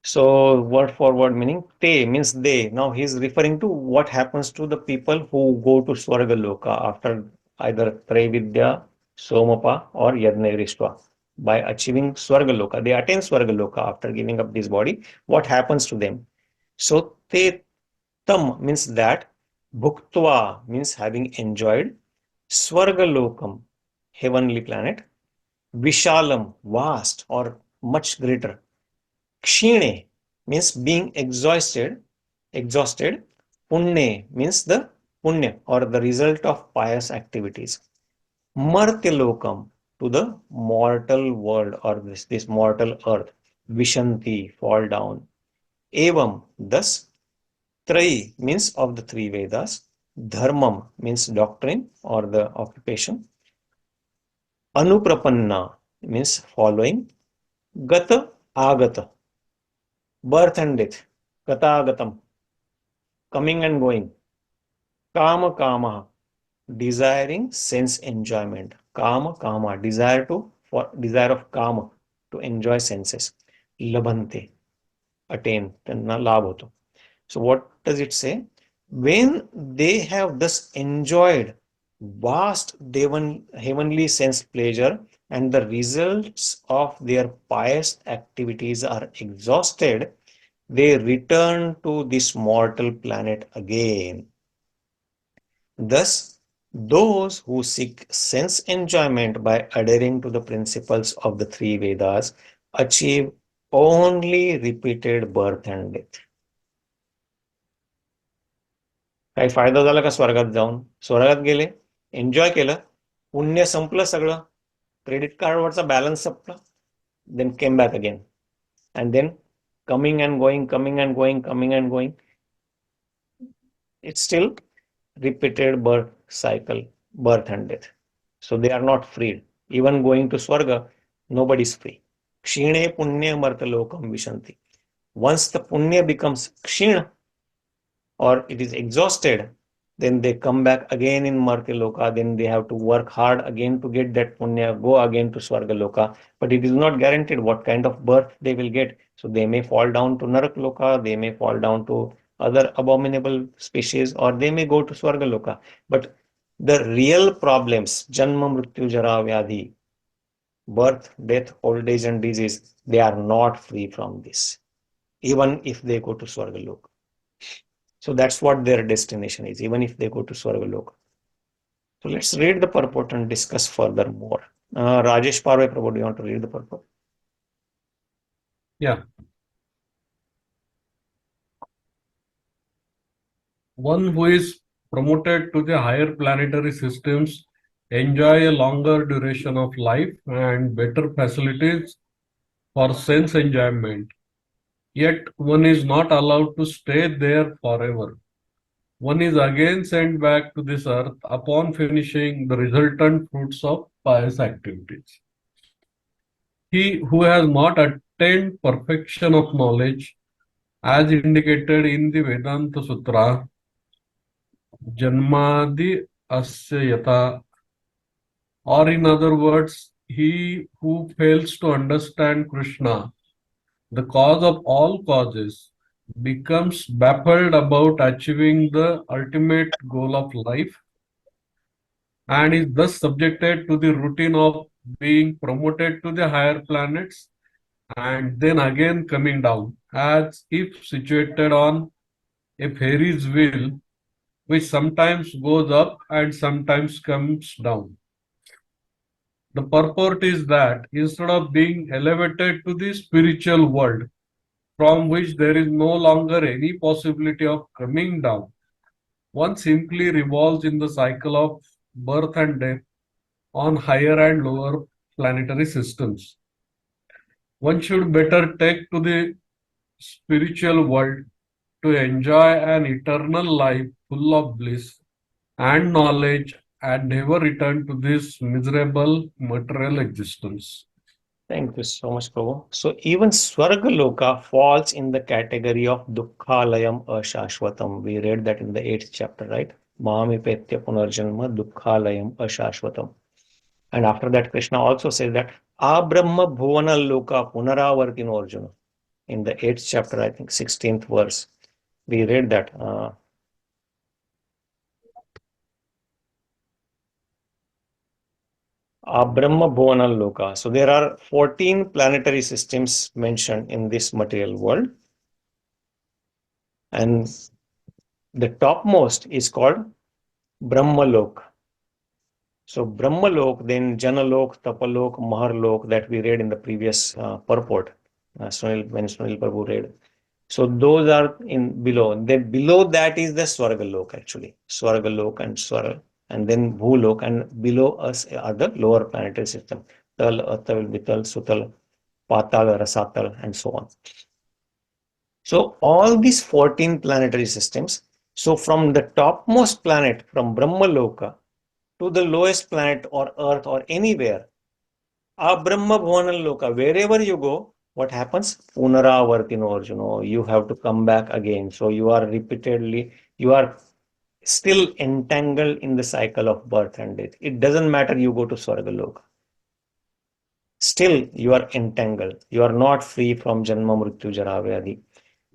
So, word for word meaning, te means they. Now, he is referring to what happens to the people who go to svarga-loka after either trai-vidyā, soma-pāḥ or yajñair iṣṭvā. By achieving svarga-loka, they attain svarga-loka after giving up this body. What happens to them? So, te tam means that, bhuktvā means having enjoyed, svarga-lokam, heavenly planet, viśālaṁ, vast or much greater, kṣīṇe means being exhausted, puṇye means the puṇya or the result of pious activities, martya-lokaṁ to the mortal world or this mortal earth, viśanti fall down, evaṁ thus, trayī means of the three Vedas, dharmam means doctrine or the occupation, anuprapannā means following, gata-agata birth and death, gatāgataṁ coming and going, kāma-kāmā desiring sense enjoyment, kāma-kāmā desire of kāma to enjoy senses, labhante attain, त्यांना लाभ होतो. So what does it say? When they have thus enjoyed vast heavenly sense pleasure and the results of their pious activities are exhausted, they return to this mortal planet again. Thus, those who seek sense enjoyment by adhering to the principles of the three Vedas achieve only repeated birth and death. काही फायदा झाला का स्वर्गात जाऊन? स्वर्गात गेले, enjoy केलं, पुण्य संपलं सगळं, क्रेडिट कार्डवरचा बॅलन्स संपला, then came back again and then coming and going, it's still repeated birth cycle, birth and death. So they are not freed. Even going to Swarga, nobody is free. Kṣīṇe puṇye martya-lokaṁ viśanti. Once the puṇye becomes kṣīṇa, or it is exhausted, then they come back again in martya-loka, then they have to work hard again to get that puṇya, go again to svarga-loka, but it is not guaranteed what kind of birth they will get. So they may fall down to narak-loka, they may fall down to other abominable species, or they may go to svarga-loka. But the real problems, janma, mrityu, jara, vyadhi, birth, death, old age and disease, they are not free from this, even if they go to svarga-loka. So that's what their destination is, even if they go to Svarga-loka. So let's read the purport and discuss further more. Rajesh Parve Prabhu, do you want to read the purport? Yeah. One who is promoted to the higher planetary systems enjoy a longer duration of life and better facilities for sense enjoyment. Yet one is not allowed to stay there forever. One is again sent back to this earth upon finishing the resultant fruits of pious activities. He who has not attained perfection of knowledge, as indicated in the Vedanta Sutra, Janmadi Asyata, or in other words, he who fails to understand Krishna, the cause of all causes, becomes baffled about achieving the ultimate goal of life and is thus subjected to the routine of being promoted to the higher planets and then again coming down, as if situated on a Ferris wheel, which sometimes goes up and sometimes comes down. The purport is that instead of being elevated to the spiritual world, from which there is no longer any possibility of coming down, one simply revolves in the cycle of birth and death on higher and lower planetary systems. One should better take to the spiritual world to enjoy an eternal life full of bliss and knowledge and never return to this miserable material existence. Thank you so much, Prabhu. So even Svarga-loka falls in the category of dukkhalayam ashashvatam. We read that in the 8th chapter, right? Māmipetya punarjanma dukkhalayam ashashvatam. And after that, Krishna also says that abrahma bhuvana loka punaravartino Arjuna. In the 8th chapter, I think 16th verse, we read that. Brahma Bhuvana Loka. So there are 14 planetary systems mentioned in this material world. And the topmost is called Brahma-lok. So Brahma-lok, then Jana-lok, Tapa-lok, Mahar-lok that we read in the previous purport, when Sunil Prabhu read. So those are in below. Then below that is the Svarga-lok actually. Svarga-lok and Swarga. And then Bhulok, and below us are the lower planetary system. Tal, Atal, Vital, Sutal, Patal, Rasatal, and so on. So all these 14 planetary systems, so from the topmost planet, from Brahma-loka, to the lowest planet or Earth or anywhere, Brahma Bhuvana Loka, wherever you go, what happens? Punaravartino Arjuna, you have to come back again. So you are repeatedly, you are still entangled in the cycle of birth and death. It doesn't matter you go to Svarga-loka. Still you are entangled. You are not free from Janma, Mrityu, Jara, Vyadhi.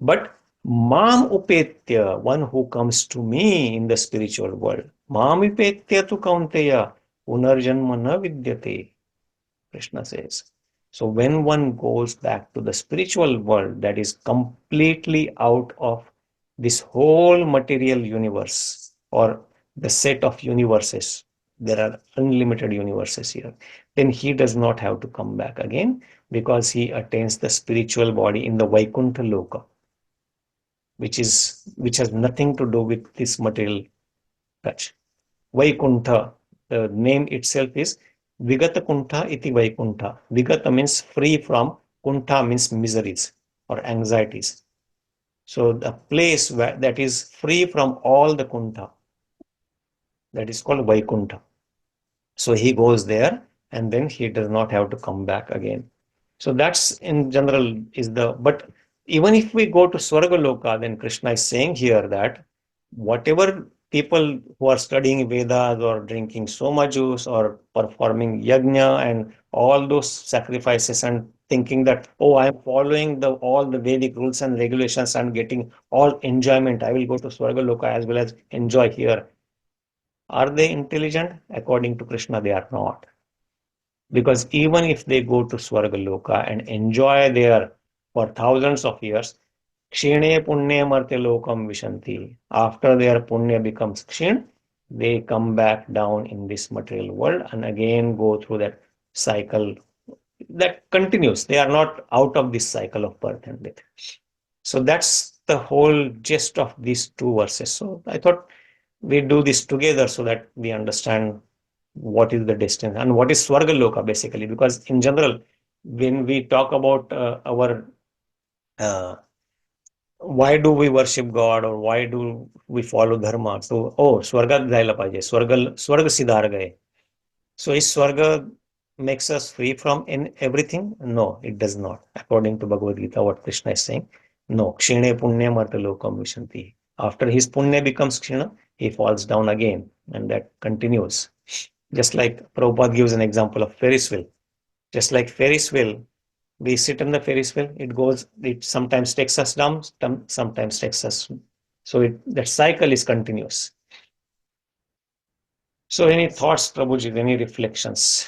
But Mam Upetya, one who comes to me in the spiritual world, Mam Upetya tu Kaunteya, Punarjanma na vidyate, Krishna says. So when one goes back to the spiritual world that is completely out of this whole material universe or the set of universes, there are unlimited universes here, then he does not have to come back again because he attains the spiritual body in the Vaikuntha Loka, which has nothing to do with this material touch. Vaikuntha, the name itself is Vigata Kuntha iti Vaikuntha. Vigata means free from, Kuntha means miseries or anxieties. So the place that is free from all the Kuntha, that is called Vaikuntha. So he goes there and then he does not have to come back again. So that's in general is the, but even if we go to svarga-loka, then Krishna is saying here that whatever people who are studying Vedas or drinking soma juice or performing yajña and all those sacrifices and thinking that, oh, I'm following all the Vedic rules and regulations and getting all enjoyment, I will go to svarga-loka as well as enjoy here. Are they intelligent? According to Krishna, they are not. Because even if they go to svarga-loka and enjoy there for thousands of years, kṣīṇe puṇye martya-lokaṁ viśanti. After their punya becomes kṣīṇ, they come back down in this material world and again go through that cycle that continues. They are not out of this cycle of birth and death. So that's the whole gist of these two verses. So I thought we do this together so that we understand what is the destiny and what is svarga-loka basically. Because in general, when we talk about our why do we worship God or why do we follow dharma? So, oh, swargat जायला पाहिजे, स्वर्ग सिधार गए. So is swarga makes us free from in everything? No, it does not. According to Bhagavad Gita, what Krishna is saying, no, kṣīṇe puṇye martya-lokaṁ viśanti. After his punya becomes kṣīṇa, he falls down again, and that continues. Just like Prabhupada gives an example of Ferris wheel. Just like Ferris wheel, we sit in the Ferris wheel, it sometimes takes us down, sometimes takes us. So that cycle is continuous. So any thoughts, Prabhuji, any reflections?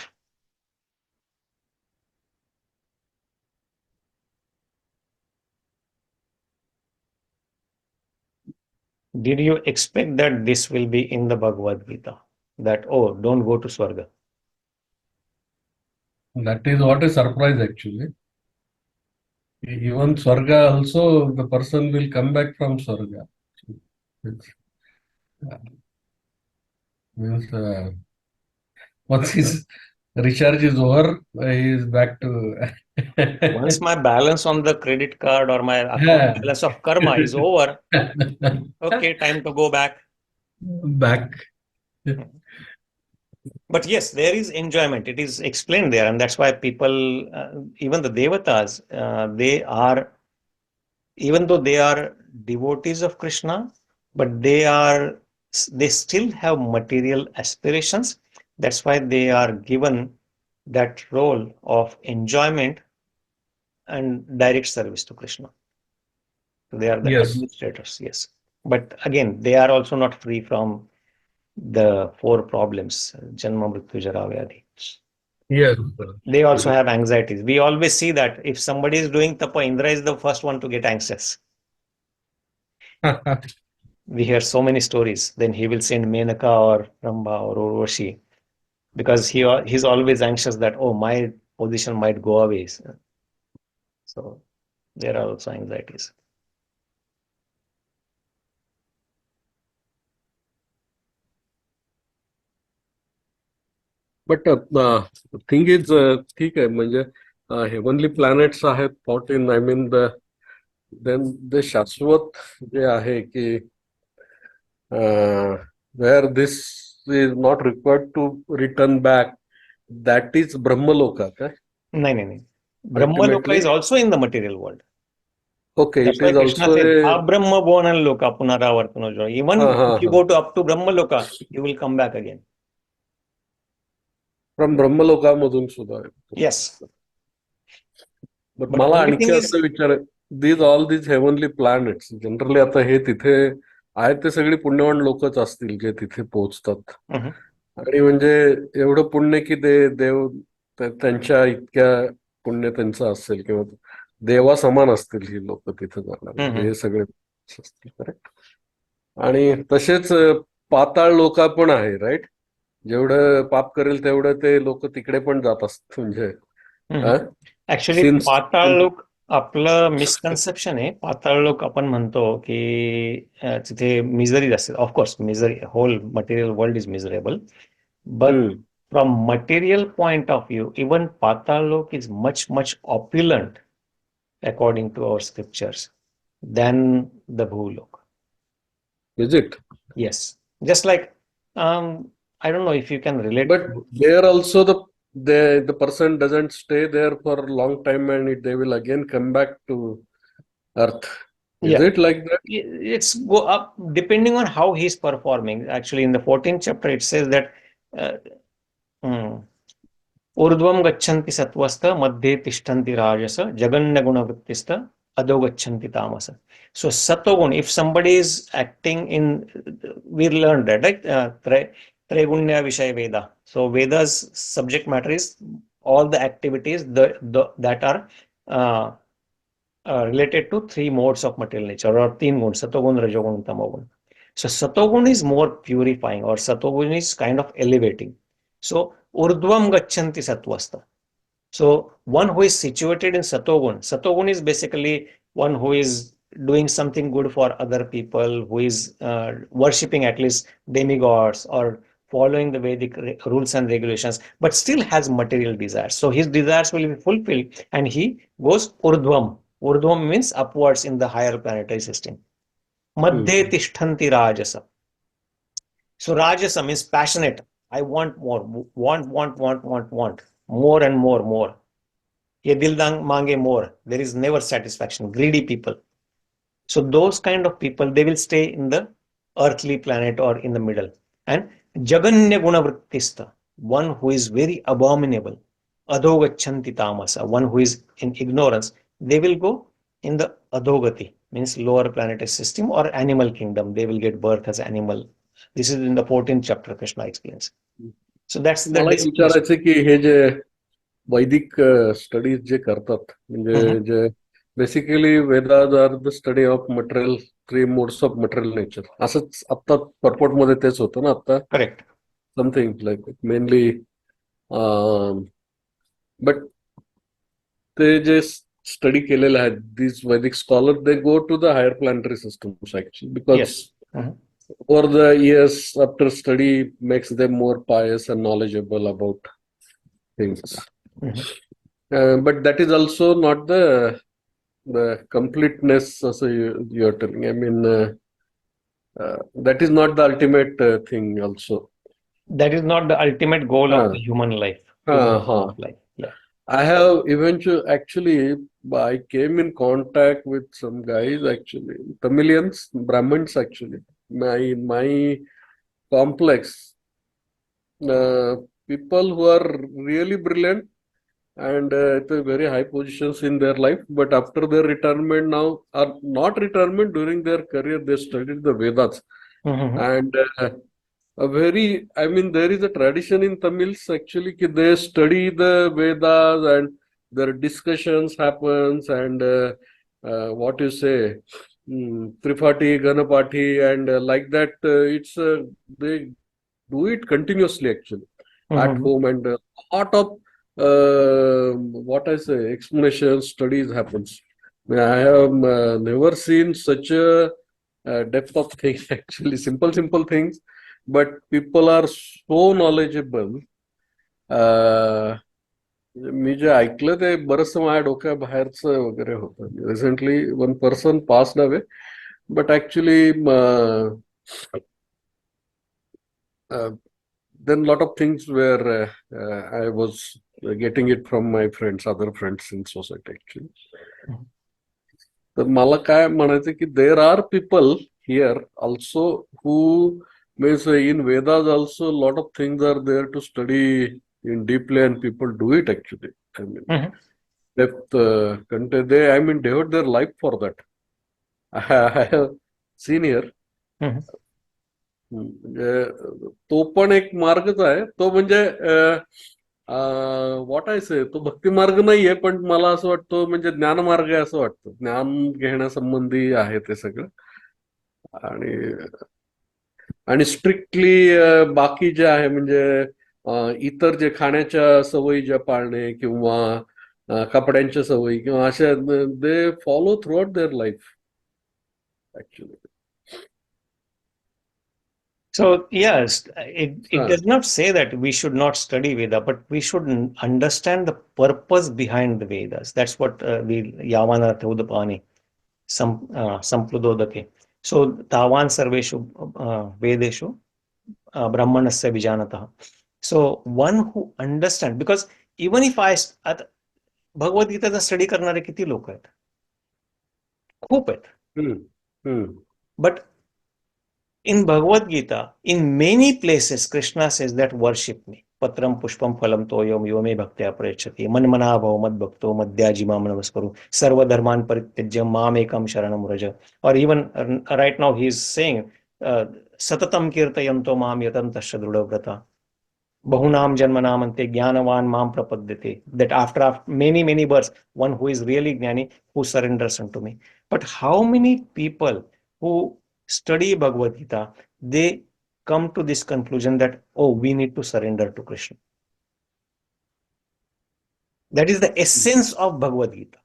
Did you expect that this will be in the Bhagavad Gita? That, oh, don't go to Swarga. That is what a surprise actually. Even Swarga also, the person will come back from Swarga. Means, once his recharge is over, he is back to. Once my balance on the credit card or my account balance of karma is over, okay, time to go back. Back. But yes, there is enjoyment. It is explained there, and that's why people, even the devatas, even though they are devotees of Krishna, but they still have material aspirations. That's why they are given that role of enjoyment and direct service to Krishna. So they are the administrators, yes. But again, they are also not free from the four problems, janma, mrityu, jara, vyadhi. Yes. They also have anxieties. We always see that if somebody is doing tapa, Indra is the first one to get anxious. We hear so many stories. Then he will send Menaka or Ramba or Urvashi because he's always anxious that, oh, my position might go away. So there are also anxieties. But the thing is, ठीक आहे म्हणजे heavenly planets are thought in, I mean, then the शाश्वत जे आहे की where this is not required to return back, that is Brahma-loka, okay? No. Brahma-loka is also in the material world. Okay, that's it why is Krishna also says, Abrahma-bhogān-loka punaravartano. Even if you go to up to Brahma-loka, you will come back again. From Brahma-loka मधून सुद्धा. Yes. But मला आणखी असं विचार, these heavenly planets, generally आता हे तिथे आहेत ते सगळी पुण्यवान लोकच असतील जे तिथे पोहोचतात. आणि म्हणजे एवढं पुण्य की देव त्यांच्या इतक्या पुण्य त्यांचं असेल किंवा देवा समान असतील ही लोक तिथे जाणार, हे सगळे असतील, करेक्ट? आणि तसेच पाताळ लोका पण आहे, राईट? जेवढं पाप करेल तेवढं ते लोक तिकडे पण जात असतात. म्हणजे ऍक्च्युली पाताळ लोक आपलं मिसकन्सेप्शन आहे. पाताळ लोक आपण म्हणतो की तिथे मिझरी असते. Of course misery, whole material world is miserable, but from material point of view even Patal Lok is much opulent according to our scriptures than the bhulok. Is it? Yes. Just like I don't know if you can relate. But there also the the person doesn't stay there for a long time and they will again come back to earth. Is Yeah. it like that? It's go up depending on how he's performing. Actually, in the 14th chapter, it says that ऊर्ध्वं गच्छन्ति सत्त्वस्त मध्ये तिष्ठन्ति राजस जगन्यगुणवृत्तिस्त अधो गच्छन्ति तामस. So satogun, if somebody is acting in, we learned that, right? Traigunya Vishaya Veda. So Veda's subject matter is all the activities that are related to three modes of material nature, or teen gun, satogun, rajogun, tamogun. So satogun is more purifying, or satogun is kind of elevating. So urdhvam gachanti sattvasta. So one who is situated in satogun is basically one who is doing something good for other people, who is worshipping at least demigods or following the Vedic rules and regulations, but still has material desires. So his desires will be fulfilled and he goes urdhvam. Urdhvam means upwards in the higher planetary system. Madhye tishtanti rajasa. So rajasa means passionate. I want more, want, more and more. Ye dil mange more. There is never satisfaction. Greedy people. So those kind of people, they will stay in the earthly planet or in the middle. And jaganya gunavrittista, one who is very abominable. Adhogachanti tamasa, one who is in ignorance, they will go in the adhogati, means lower planetary system or animal kingdom. They will get birth as animal. This is in the 14th chapter, Krishna explains. So that's the मला एक विचारायचं की हे जे वैदिक studies जे करतात म्हणजे जे basically Vedas are the study of material, three modes of material nature, असंच आता पर्पोर्ट मध्ये तेच होतं ना आता. Correct. Something like mainly, but ते जे स्टडी केलेले आहेत this Vedic scholar, they go to the higher planetary systems actually because over the years after study makes them more pious and knowledgeable about things. But that is also not the completeness, also you're telling. I mean, that is not the ultimate thing also. That is not the ultimate goal of the human life. Yeah. I have actually, I came in contact with some guys actually, Tamilians, Brahmins actually. My complex, people who are really brilliant and at very high positions in their life, but after their retirement now, or not retirement, during their career, they studied the Vedas. And there is a tradition in Tamils actually, they study the Vedas and their discussions happens and what you say, Tripati, Ganapati, and like that, it's they do it continuously actually at home, and a lot of what I say, explanations, studies happens. I have never seen such a depth of things actually, simple things, but people are so knowledgeable. मी जे ऐकलं ते बरंच माझ्या डोक्या बाहेरचं वगैरे होतं. Recently one person passed away, but actually then lot of things where I was getting it from my friends, other friends in society actually. तर मला काय म्हणायचं की there are people here also who means in Vedas also lot of things are there to study in deeply, and people do it actually. I mean, depth, they devote their life for that. I have seen here. तो पण एक मार्गच आहे. तो म्हणजे what I से, तो भक्ती मार्ग नाहीये, पण मला असं वाटतं म्हणजे ज्ञान मार्ग आहे असं वाटतं. ज्ञान घेण्यासंबंधी आहे ते सगळं. आणि स्ट्रिक्टली बाकी जे आहे म्हणजे इतर जे खाण्याच्या सवयी ज्या पाळणे किंवा कपड्यांच्या सवयी किंवा अशा, they follow through out their life actually. So yes, it does not say that we should not study Veda, but we should understand the purpose behind the Vedas. That's what we yavana udapani sampludodake. So tavan sarveshu vedeshu brahmanasya vijanatah. So one who understands, because even if आता भगवद्गीताचा study करणारे किती लोक आहेत, खूप आहेत. But in Bhagavad Gita, in many places, Krishna says that worship me. Patram pushpam phalam toyam yo me bhaktya prayachati manmana bhav mad bhakto madhyajimam namaskaru sarva dharman parityajya mam ekam sharanam vraja. Or even right now he is saying satatam kirtayanto mam yatantasya drudavrata bahunam janmanam ante jnanavan mam prapadyate. That after many births, one who is really jnani, who surrenders unto me. But how many people who study Bhagavad Gita, they come to this conclusion that, oh, we need to surrender to Krishna. That is the essence of Bhagavad Gita.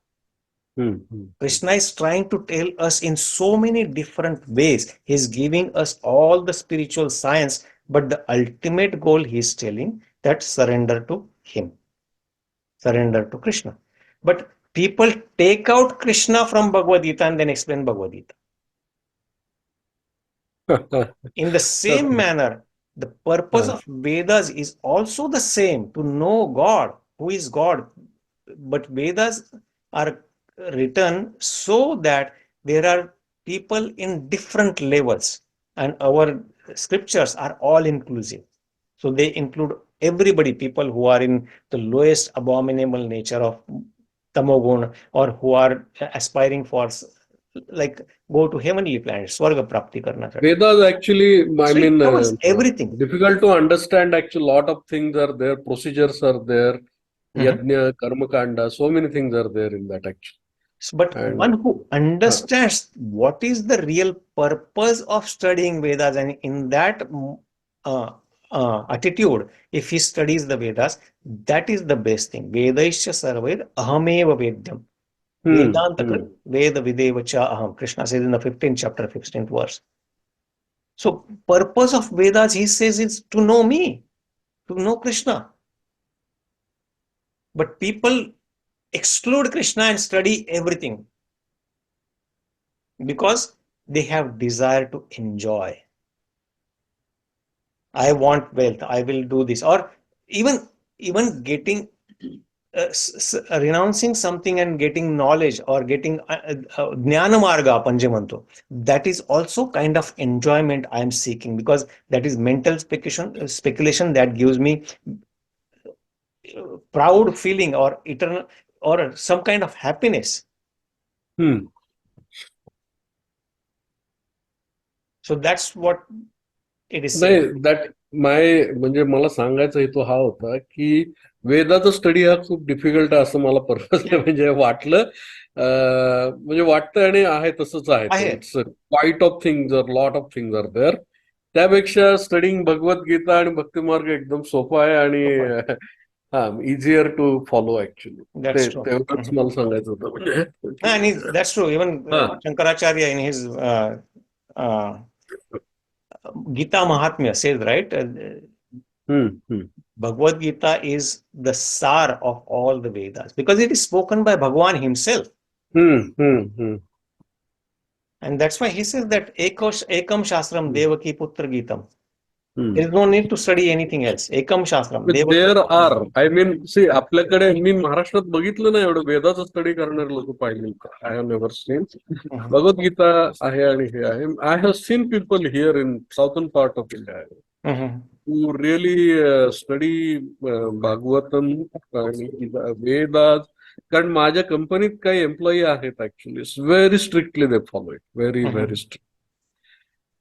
Krishna is trying to tell us in so many different ways. He is giving us all the spiritual science, but the ultimate goal he is telling that surrender to him, surrender to Krishna. But people take out Krishna from Bhagavad Gita and then explain Bhagavad Gita. In the same manner, the purpose of Vedas is also the same, to know God, who is God. But Vedas are written so that there are people in different levels, and our scriptures are all inclusive. So they include everybody, people who are in the lowest abominable nature of tamoguna, or who are aspiring for like go to heavenly planets, svarga prapti karna chahte. Vedas actually, I So it mean, covers everything. difficult to understand. Actually, lot of things are there, procedures are there, yajñair, karma-kānda, so many things are there in that actually. But And one who understands what is the real purpose of studying Vedas, and in that attitude, if he studies the Vedas, that is the best thing. Vedaisya sarved ahameva vedyam. Vedanta veda videvacha aham. Krishna says in the 15th chapter, 15th verse. So purpose of Vedas, he says, is to know me, to know Krishna. But people exclude Krishna and study everything because they have desire to enjoy. I want wealth, I will do this. Or even getting renouncing something and getting knowledge, or getting jnana marga panjamanto, that is also kind of enjoyment I am seeking, because that is mental speculation that gives me proud feeling or eternal or some kind of happiness. So that's what it is saying. that म्हणजे मला सांगायचा हेतू हा होता की वेदाचा study हा खूप difficult आहे असं मला पर्पजली म्हणजे वाटलं, म्हणजे वाटतं आणि आहे तसंच आहे. It's quite of things, lot of things are there. त्यापेक्षा स्टडिंग भगवद्गीता आणि भक्तिमार्ग एकदम सोपा आहे आणि easier to follow actually. तेवढंच मला सांगायचं होतं म्हणजे. And that's true. Even Shankaracharya in his Gita Mahatmya says, right? Bhagavad Gita is the sar of all the Vedas, because it is spoken by Bhagwan himself. And that's why he says that ekam shastram devaki putra gitam. There is no need to study anything else. Ekam shastram. There are, I mean, see, आपल्याकडे मी महाराष्ट्रात बघितलं नाही एवढं वेदाचं study करणारे लोक पाहिले. I have never seen. Bhagavad Gita आहे आणि हे आहे. I have seen people here in southern part of India who really study Bhagavatam आणि Vedas. कारण माझ्या कंपनीत काही एम्प्लॉई आहेत actually, very strictly they follow it, very strict.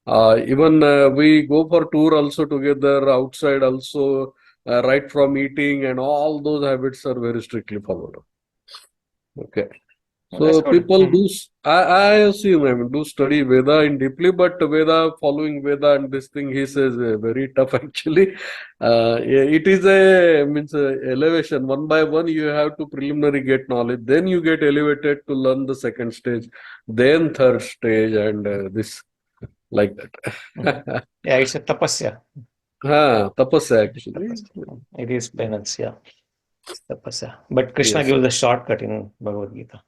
Even we go for tour also together, outside also, right from eating and all those habits are very strictly followed. Okay. So people do, I have seen, I mean, do study Veda in deeply, but Veda, following Veda and this thing, he says very tough actually. It is means elevation. One by one, you have to preliminary get knowledge, then you get elevated to learn the second stage, then third stage, and this. Like that. Yeah, it's a tapasya. Tapasya actually. It is penance, yeah. It's tapasya. But Krishna gives a shortcut in Bhagavad Gita.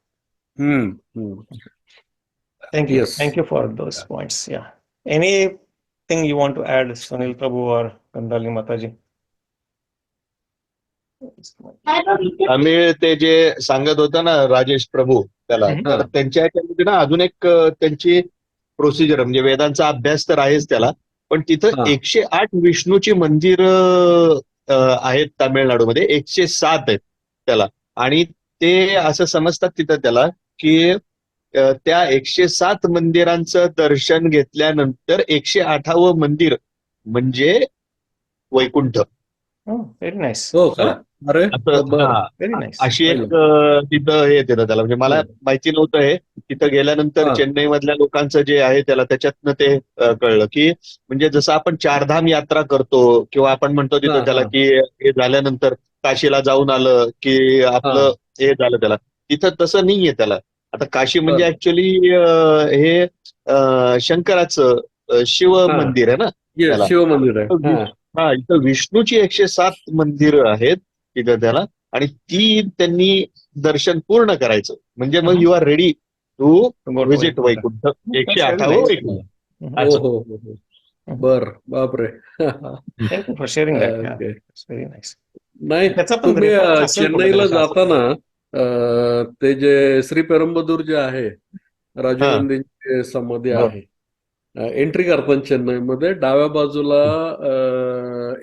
Thank you. Thank you for those points. Yeah. Anything you want to add, Sunil Prabhu or Kandali Mataji? आम्ही ते जे सांगत होता ना राजेश प्रभू त्याला, तर त्यांच्या ह्याच्यामध्ये ना अजून एक त्यांची प्रोसिजर म्हणजे वेदांचा अभ्यास तर आहेच त्याला, पण तिथं 108 विष्णूची मंदिर आहेत तामिळनाडूमध्ये, 107 आहेत त्याला. आणि ते असं समजतात तिथं त्याला की त्या 107 मंदिरांचं दर्शन घेतल्यानंतर 108वं मंदिर म्हणजे वैकुंठ. Very nice. हो का? अरे व्हेरी नाईस. अशी एक तिथं हे येतं त्याला, म्हणजे मला माहिती नव्हतं हे. तिथं गेल्यानंतर चेन्नई मधल्या लोकांचं जे आहे त्याला त्याच्यातनं ते कळलं की म्हणजे जसं आपण चारधाम यात्रा करतो किंवा आपण म्हणतो तिथं त्याला की हे झाल्यानंतर काशीला जाऊन आलं की आपलं हे झालं, त्याला तिथं तसं नाहीये त्याला. आता काशी म्हणजे ऍक्च्युली हे शंकराचं शिव मंदिर आहे ना त्याला. शिव मंदिर आहे. हा, इथं विष्णूची 107 मंदिरं आहेत तिथं त्याला, आणि ती त्यांनी दर्शन पूर्ण करायचं म्हणजे मग you are ready to visit Vaikuntha. 108वं वैकुंठ. बर, बापरे. Thank you for sharing that. Very nice. नाही, तुम्ही चेन्नईला जाताना ते जे श्रीपेरंबदूर जे आहे, राजीव गांधींची समाधी आहे, एंट्री करताना चेन्नईमध्ये डाव्या बाजूला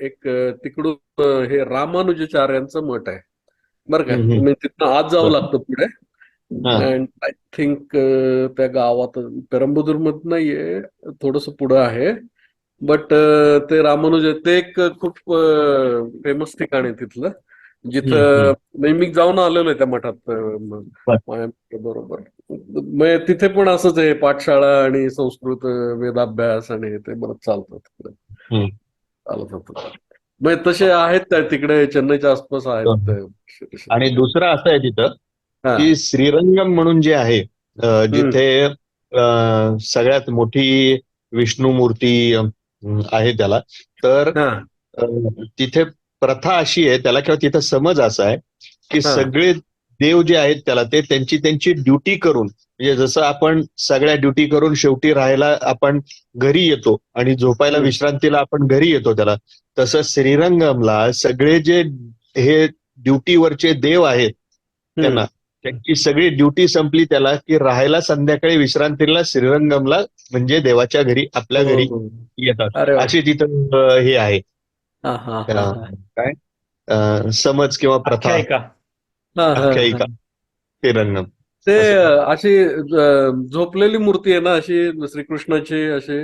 एक तिकडून हे रामानुजाचार्यांचं मठ आहे बरं का. तुम्ही तिथनं आत जावं लागतं पुढे. अँड आय थिंक त्या गावात पेरंबदूर मध्ये नाहीये, थोडस पुढं आहे. बट ते रामानुज ते एक खूप फेमस ठिकाण आहे तिथलं, जिथं मी जाऊन आलेलो आहे त्या मठात बरोबर. मग तिथे पण असंच आहे, पाठशाळा आणि संस्कृत वेदाभ्यास आणि ते बरंच चालतं तिकडे, चालत होतं. मग तसे आहेत तिकडे चेन्नईच्या आसपास आहेत. आणि दुसरं असं आहे तिथं की श्रीरंगम म्हणून जे आहे, जिथे सगळ्यात मोठी विष्णू मूर्ती आहे त्याला, तर तिथे प्रथा अशी आहे त्याला, किंवा तिथं समज असा आहे की सगळे देव जे आहेत त्याला ते त्यांची त्यांची ड्युटी करून, म्हणजे जसं आपण सगळ्या ड्युटी करून शेवटी राहायला आपण घरी येतो आणि झोपायला विश्रांतीला आपण घरी येतो त्याला, तसं श्रीरंगमला सगळे जे हे ड्युटीवरचे देव आहेत त्यांना त्यांची सगळी ड्युटी संपली त्याला की राहायला संध्याकाळी विश्रांतीला श्रीरंगमला म्हणजे देवाच्या घरी आपल्या घरी येतात. अशी तिथं हे आहे काय समज किंवा प्रथा, आख्यायिका श्रीरंगम. ते अशी झोपलेली मूर्ती आहे ना अशी श्रीकृष्णाची अशी.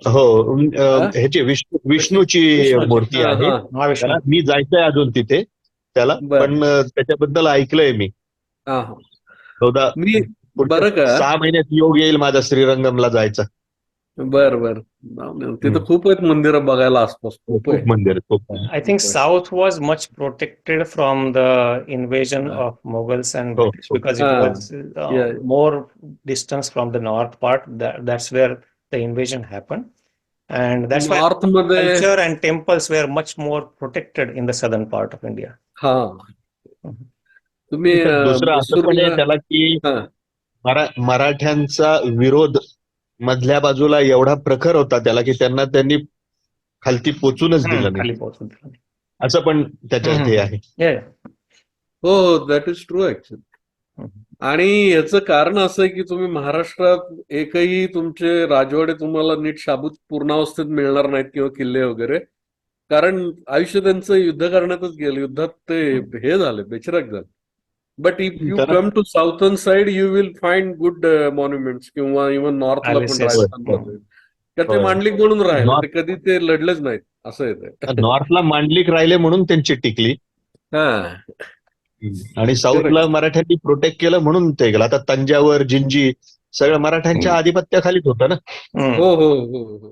हो, ह्याची विष्णूची मूर्ती आहे. मी जायचंय अजून तिथे त्याला, पण त्याच्याबद्दल ऐकलंय मी. मी बरं का 6 महिन्यात योग येईल माझा श्रीरंगमला जायचा. बर तिथं खूप आहेत मंदिरं बघायला आसपास, खूप मंदिर. I think South was much protected from the invasion of Mughals and British because it was more distance from the north part. That's where the invasion happened, and that's why culture and temples were much more protected in the southern part of India. तुम्ही दुसरं असं पण आहे त्याला की मराठ्यांचा विरोध मधल्या बाजूला एवढा प्रखर होता त्याला की त्यांनी खालती पोचूनच दिलं नाही, असं पण त्याच्यात हे आहे. हो, दॅट इज ट्रू ऍक्च्युअली. आणि याचं कारण असं आहे की तुम्ही महाराष्ट्रात एकही तुमचे राजवाडे तुम्हाला नीट शाबूत पूर्णावस्थेत मिळणार नाहीत किंवा किल्ले वगैरे, कारण आयुष्य त्यांचं युद्ध करण्यातच गेलं. युद्धात ते हे झाले, बेचिराक झाले. But if you come to southern side you will find good monuments, किंवा इव्हन नॉर्थला पण राजस्थानमध्ये ते मांडलिक म्हणून राहिले, ते कधी ते लढलेच नाहीत असं येतं. नॉर्थला मांडलिक राहिले म्हणून त्यांची टिकली, आणि साऊथला मराठ्यांनी प्रोटेक्ट केलं म्हणून ते गेलं. आता तंजावर, जिंजी सगळं मराठ्यांच्या आधिपत्याखालीच होतं ना. हो.